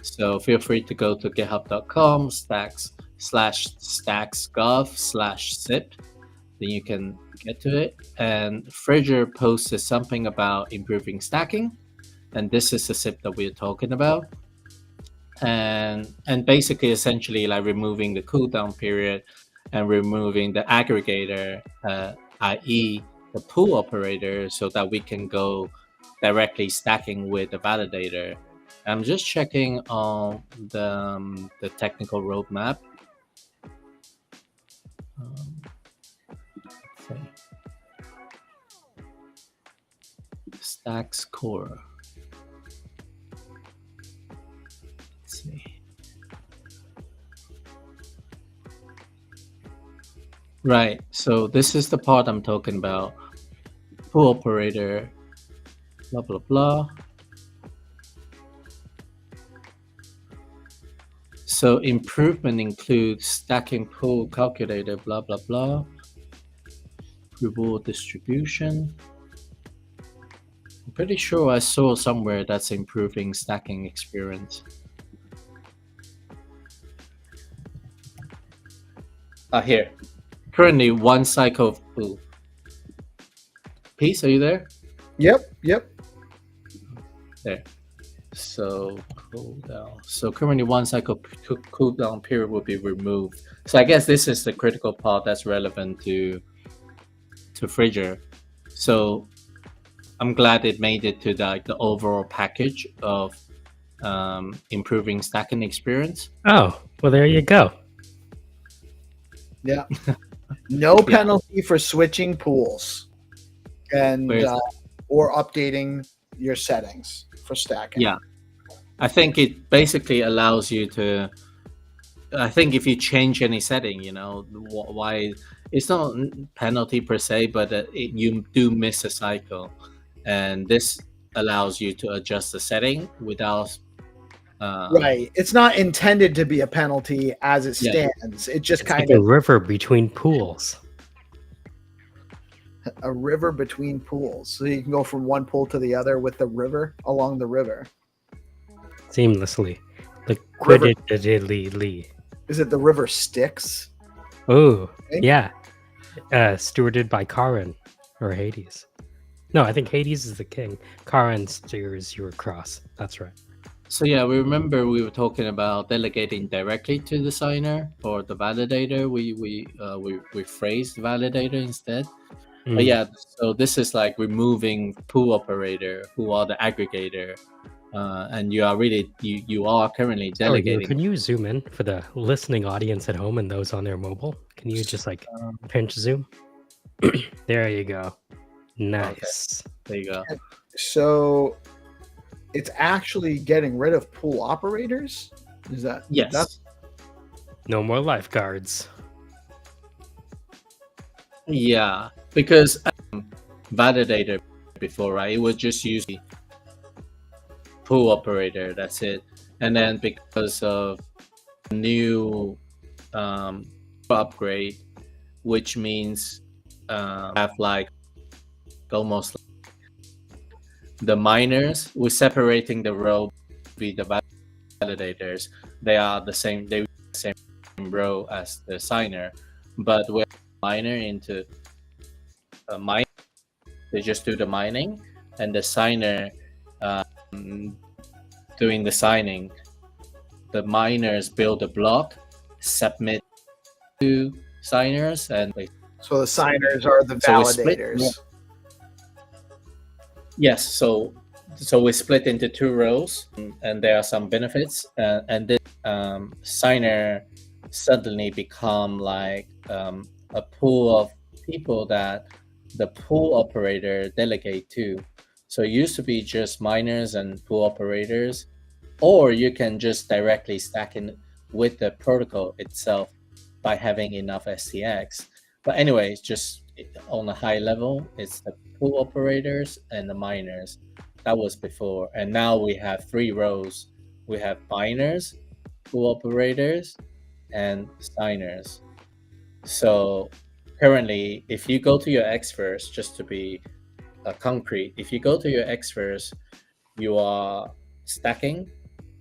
So feel free to go to github.com/stacksgov/SIP. Then you can get to it. And Frigger posted something about improving stacking. And this is the SIP that we're talking about. And basically, essentially, like removing the cooldown period and removing the aggregator, i.e. the pool operator, so that we can go directly stacking with the validator. I'm just checking on the technical roadmap. Let's see. Stacks core. Let's see. Right, so this is the part I'm talking about. Pool operator, blah, blah, blah. So improvement includes stacking pool calculator, blah, blah, blah. Reward distribution. I'm pretty sure I saw somewhere that's improving stacking experience. Here. Currently, one cycle of pool. Peace, are you there? Yep. There. So cooldown. So currently, one cycle cooldown period will be removed. So I guess this is the critical part that's relevant to Frigger. So I'm glad it made it to the overall package of improving stacking experience. Oh, well, there you go. Yeah. No penalty for switching pools and or updating your settings for stacking. Yeah. I think it basically allows you to I think if you change any setting, why it's not penalty per se, but you do miss a cycle, and this allows you to adjust the setting without. Right. It's not intended to be a penalty as it Yeah. stands. It just It's kind like of a river between pools. a river between pools. So you can go from one pool to the other with the river along the river. Seamlessly. River. Liquidly. Is it the river Styx? Oh, Okay. yeah. Stewarded by Karin or Hades. No, I think Hades is the king. Karin steers you across. That's right. So yeah, we remember we were talking about delegating directly to the signer or the validator. We phrased validator instead. But yeah, so this is like removing pool operator, who are the aggregator, and you are currently delegating. Can you zoom in for the listening audience at home and those on their mobile? Can you just pinch zoom? There you go. Nice. Okay. There you go. So it's actually getting rid of pool operators? Is that Yes. No more lifeguards. Yeah, because validator before, right? It was just use the pool operator. That's it. And then because of new upgrade, which means have like almost the miners, we're separating the row with the validators. They are the same. They the same row as the signer, but we're miner into a mine. They just do the mining, and the signer doing the signing. The miners build a block, submit to signers, and so the signers are the So we split- validators. yes. So we split into two rows, and there are some benefits, and this signer suddenly become like a pool of people that the pool operator delegate to. So it used to be just miners and pool operators, or you can just directly stack in with the protocol itself by having enough STX. But anyways, just on a high level, it's the pool operators and the miners. That was before, and now we have three rows. We have miners, pool operators, and signers. So currently, if you go to your Xverse, just to be concrete, if you go to your Xverse, you are stacking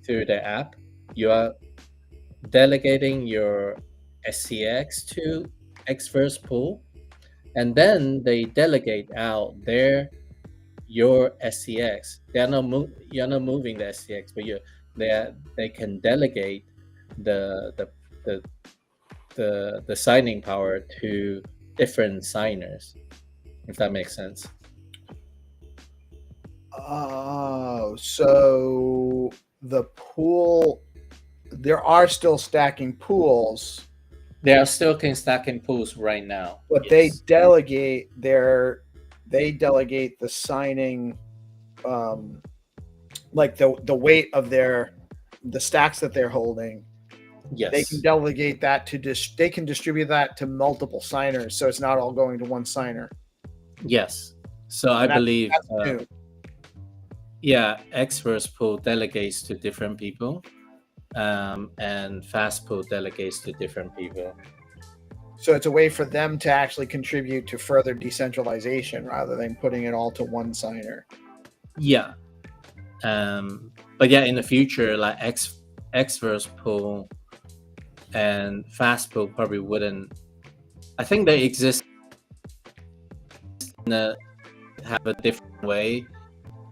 through the app. You are delegating your SCX to Xverse pool, and then they delegate out your SCX. You're not moving the SCX, but they can delegate the signing power to different signers, if that makes sense. Oh, so the pool, there are still stacking pools, They are still stacking pools right now, but yes. they delegate the signing, like the weight of the stacks that they're holding. Yes. They can delegate that they can distribute that to multiple signers, so it's not all going to one signer. Yes. So I believe, that's new. Xverse pool delegates to different people, and fast pool delegates to different people. So it's a way for them to actually contribute to further decentralization rather than putting it all to one signer. Yeah. But yeah, in the future, like Xverse pool and fast pool probably wouldn't. I think they exist have a different way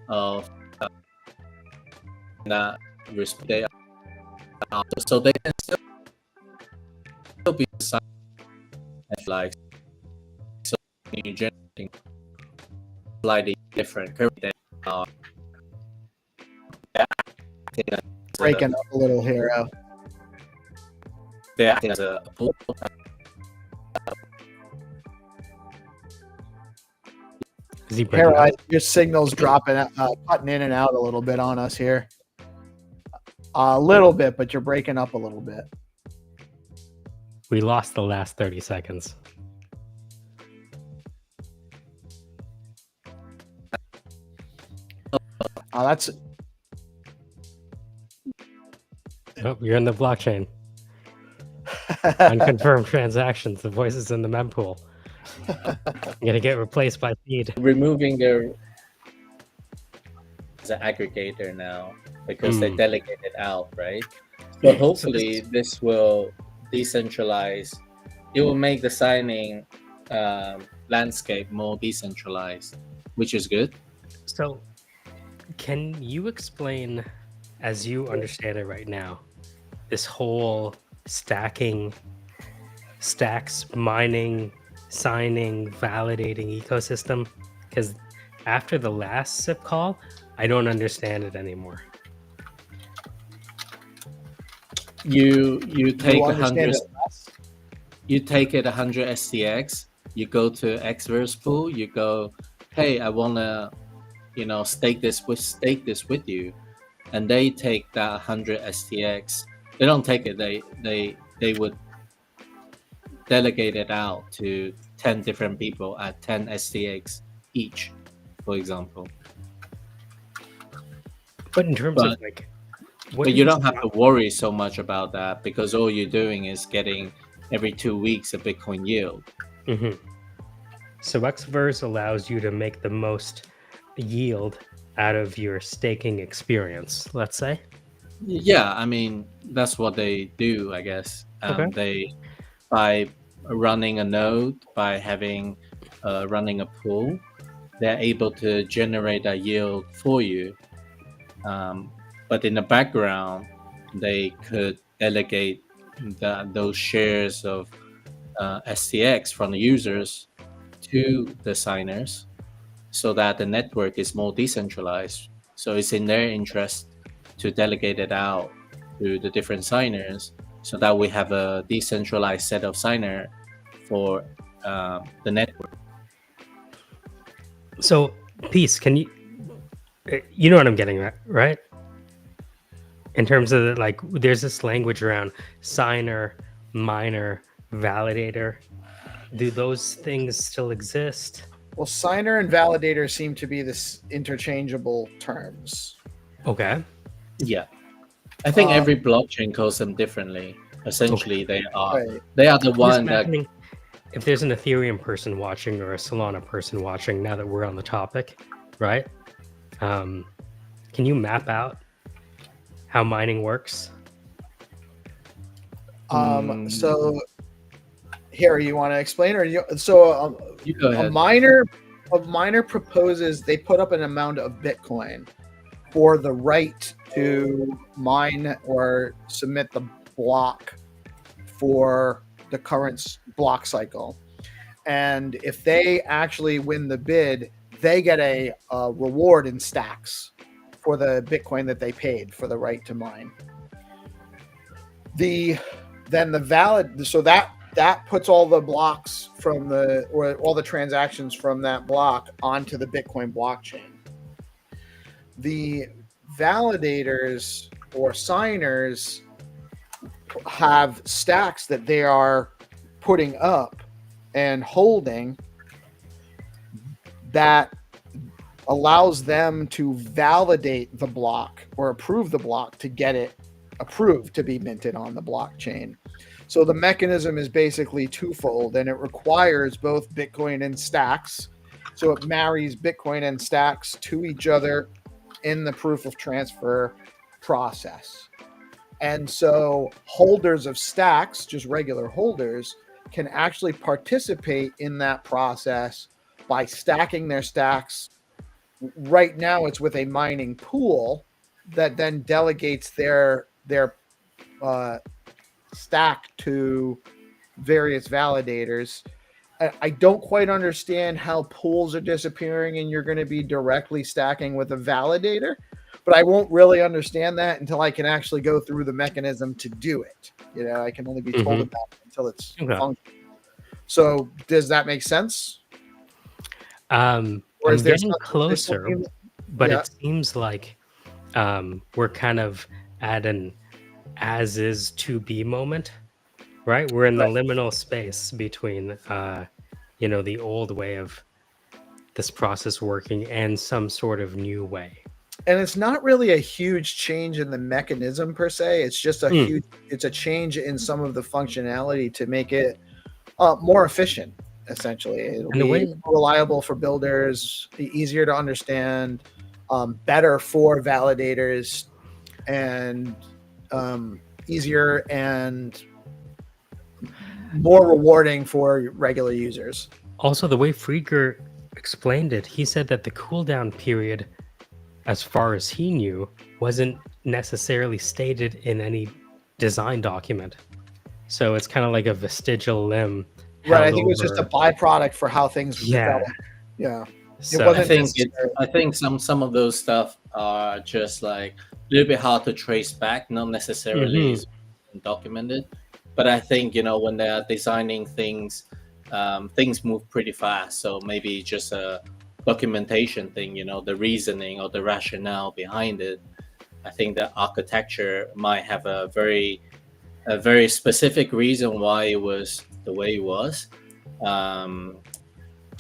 of that they are, so they can still be like so new generating slightly different. Currently, Breaking up a little here. They act as a pool. Is he breaking Here, up? your signal's dropping, cutting in and out a little bit on us here. A little bit, but you're breaking up a little bit. We lost the last 30 seconds. Oh, that's Oh, you're in the blockchain. Unconfirmed transactions. The voices in the mempool. You're gonna get replaced by feed. Removing their as an aggregator now because they delegated out, right? So hopefully this will decentralize. It will make the signing landscape more decentralized, which is good. So, can you explain, as you understand it right now, this whole stacks, mining, signing, validating ecosystem? Because after the last SIP call, I don't understand it anymore. You take you 100. understand it less? You take it 100 STX. You go to Xverse pool. You go, hey, I wanna, stake this with you, and they take that 100 STX. They don't take it. They would delegate it out to 10 different people at 10 STX each, for example. But in terms of like, but you don't have to worry so much about that because all you're doing is getting every 2 weeks a Bitcoin yield. Mm-hmm. So Xverse allows you to make the most yield out of your staking experience, let's say. Yeah, I mean that's what they do, I guess. Okay. They, by running a node, by having running a pool, they're able to generate a yield for you. But in the background, they could delegate those shares of STX from the users to the signers so that the network is more decentralized. So it's in their interest to delegate it out to the different signers so that we have a decentralized set of signer for the network. So, Peace, can you know what I'm getting at, right? In terms of like, there's this language around signer, miner, validator. Do those things still exist? Well, signer and validator seem to be this interchangeable terms. Okay. Yeah, I think every blockchain calls them differently. Essentially, they are the one that. If there's an Ethereum person watching or a Solana person watching, now that we're on the topic, right? Can you map out how mining works? So here, you want to explain, or you go ahead. A miner proposes they put up an amount of Bitcoin for the right to mine or submit the block for the current block cycle, and if they actually win the bid, they get a reward in stacks for the Bitcoin that they paid for the right to mine. That puts all the blocks or all the transactions from that block onto the Bitcoin blockchain. The validators or signers have stacks that they are putting up and holding that allows them to validate the block or approve the block to get it approved to be minted on the blockchain. So the mechanism is basically twofold, and it requires both Bitcoin and stacks. So it marries Bitcoin and stacks to each other in the proof of transfer process. And so holders of stacks, just regular holders, can actually participate in that process by stacking their stacks. Right now, it's with a mining pool that then delegates their stack to various validators. I don't quite understand how pools are disappearing and you're going to be directly stacking with a validator, but I won't really understand that until I can actually go through the mechanism to do it. I can only be told about it until it's functional. So does that make sense? I'm getting closer, but it seems like we're kind of at an as is to be moment. right? We're in the Right. liminal space between, you know, the old way of this process working and some sort of new way. And it's not really a huge change in the mechanism per se. It's just a huge, it's a change in some of the functionality to make it more efficient, essentially. It'll And the be way- more reliable for builders, be easier to understand, better for validators, and easier and more rewarding for regular users. Also, the way Frieger explained it, he said that the cooldown period, as far as he knew, wasn't necessarily stated in any design document. So it's kind of like a vestigial limb. Right. I held think it was just a over- byproduct for how things Yeah. develop. Yeah. So, wasn't I think necessary. I think some of those stuff are just like a little bit hard to trace back, not necessarily documented. But I think, you know, when they are designing things, things move pretty fast. So maybe just a documentation thing, you know, the reasoning or the rationale behind it. I think the architecture might have a very specific reason why it was the way it was.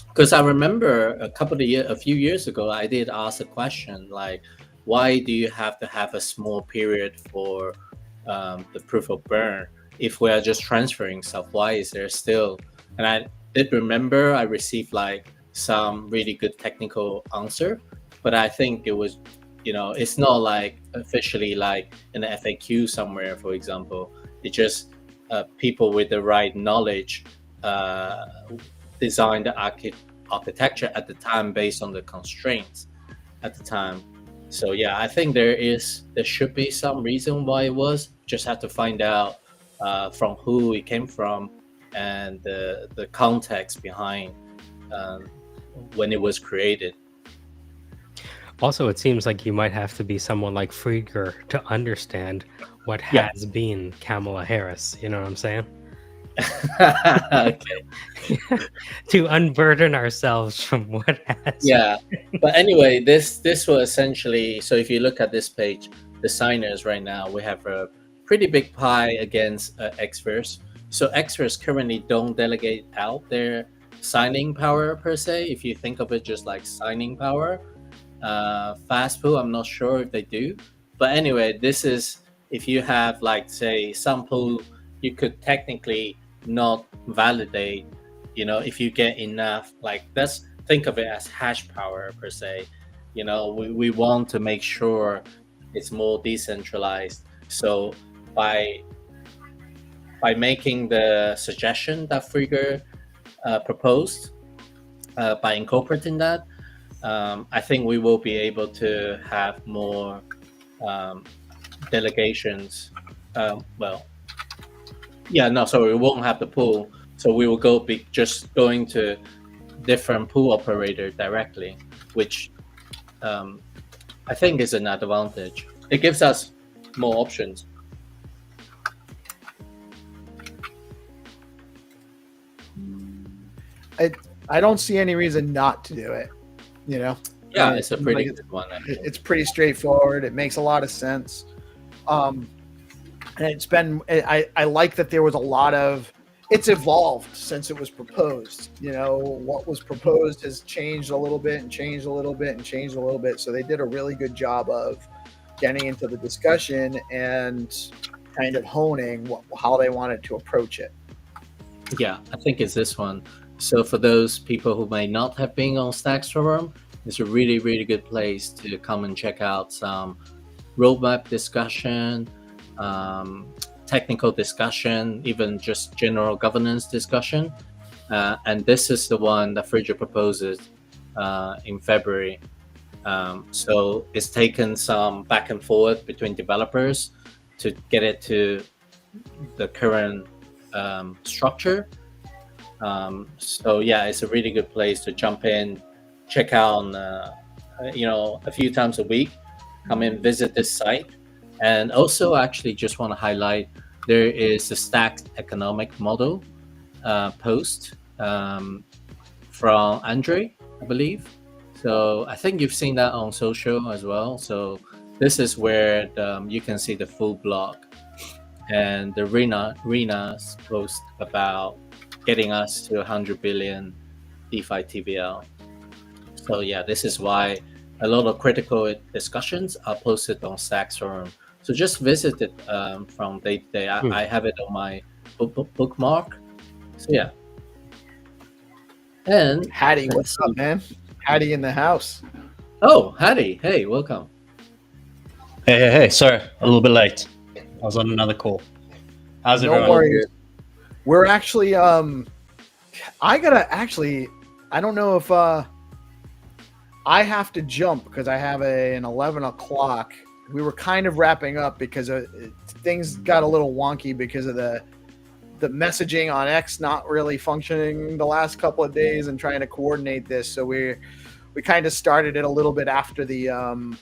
Because I remember a few years ago, I did ask a question like, why do you have to have a small period for the proof of burn if we are just transferring stuff? Why is there still? And I did remember I received like some really good technical answer, but I think it was, you know, it's not like officially like in the FAQ somewhere, for example. It's just people with the right knowledge designed the architecture at the time based on the constraints at the time. So yeah, I think there should be some reason why it was. Just have to find out from who it came from and the context behind when it was created. also, it seems like you might have to be someone like Frieger to understand what Yeah. has been Kamala Harris. You know what I'm saying? Okay. To unburden ourselves from what has. Yeah, but anyway, this was essentially, so if you look at this page, the signers right now, we have a pretty big pie against Xverse. So Xverse currently don't delegate out their signing power per se. If you think of it just like signing power, Fastpool, I'm not sure if they do. But anyway, this is if you have like say some pool, you could technically not validate. You know, if you get enough, like let's think of it as hash power per se. You know, we want to make sure it's more decentralized. So by making the suggestion that Frieger proposed, by incorporating that, I think we will be able to have more delegations. We won't have the pool. So we will be just going to different pool operator directly, which I think is an advantage. It gives us more options. I don't see any reason not to do it. You know? Yeah, it's a pretty Like, good one. Actually. it's pretty straightforward. It makes a lot of sense. And it's been, I like that there was a lot of, it's evolved since it was proposed. You know, what was proposed has changed a little bit and changed a little bit and changed a little bit. So they did a really good job of getting into the discussion and kind of honing how they wanted to approach it. Yeah, I think it's this one. So for those people who may not have been on Stacks Forum, it's a really, really good place to come and check out some roadmap discussion, technical discussion, even just general governance discussion. And this is the one that Frigga proposes in February. So it's taken some back and forth between developers to get it to the current structure. So yeah, it's a really good place to jump in, check out a few times a week, come in, visit this site. And also actually just want to highlight, there is a stacked economic model post from Andre, I believe. So I think you've seen that on social as well. So this is where you can see the full blog. and the Rena's post about getting us to 100 billion DeFi TVL. So yeah, this is why a lot of critical discussions are posted on Stacks forum. So just visit it from day to day. I have it on my bookmark. So yeah. And Hattie, what's up, man? Hattie in the house. Oh, Hattie. Hey, welcome. Hey. Sorry, a little bit late. I was on another call. How's No everyone? worries. We're actually, I don't know if I have to jump because I have an 11 o'clock. We were kind of wrapping up because things got a little wonky because of the messaging on X not really functioning the last couple of days and trying to coordinate this. So we kind of started it a little bit after the,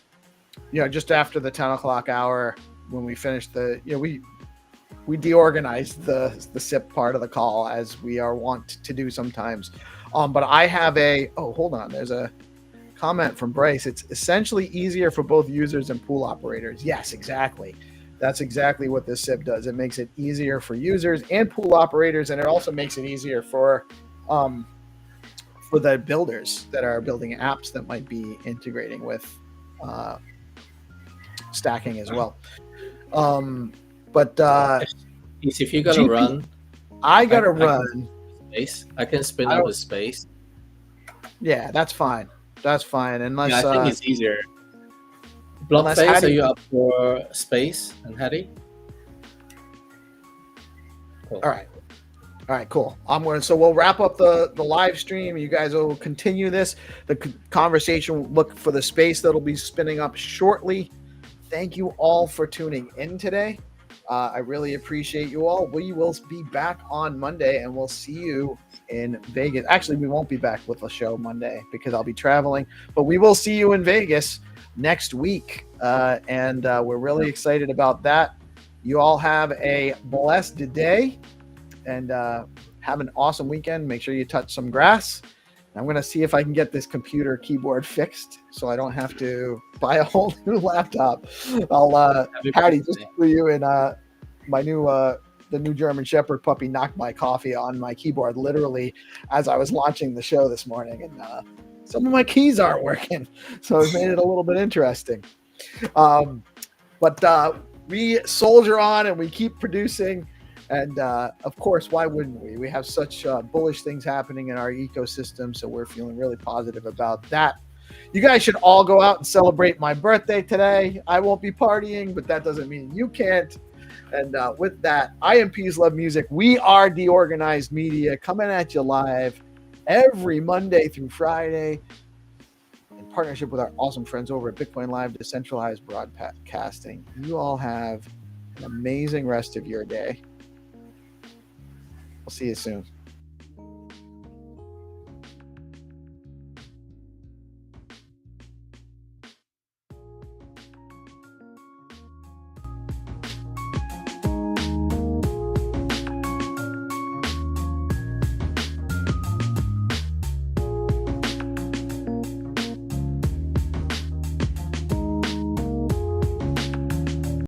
just after the 10 o'clock hour when we finished we deorganized the SIP part of the call as we are wont to do sometimes. But I have hold on. There's a comment from Bryce. It's essentially easier for both users and pool operators. Yes, exactly. That's exactly what this SIP does. It makes it easier for users and pool operators, and it also makes it easier for the builders that are building apps that might be integrating with stacking as well. If you gotta run, I gotta run. I can spin up the space. Yeah, that's fine. That's fine. Unless I think it's easier. Blockface, are you up for space and Hattie? Cool. All right, cool. So we'll wrap up the live stream. You guys will continue the conversation. Look for the space that'll be spinning up shortly. Thank you all for tuning in today. I really appreciate you all. We will be back on Monday, and we'll see you in Vegas. Actually, we won't be back with the show Monday because I'll be traveling, but we will see you in Vegas next week, and we're really excited about that. You all have a blessed day, and have an awesome weekend. Make sure you touch some grass. I'm going to see if I can get this computer keyboard fixed so I don't have to buy a whole new laptop. I'll Patty, just for you, and the new German Shepherd puppy knocked my coffee on my keyboard literally as I was launching the show this morning, and some of my keys aren't working, so it made it a little bit interesting. But we soldier on and we keep producing. And of course, why wouldn't we? We have such bullish things happening in our ecosystem, so we're feeling really positive about that. You guys should all go out and celebrate my birthday today. I won't be partying, but that doesn't mean you can't. And with that, I am PeaceLoveMusic. We are DeOrganized Media, coming at you live every Monday through Friday in partnership with our awesome friends over at BitcoinLive, Decentralized Broadcasting. You all have an amazing rest of your day. I'll see you soon.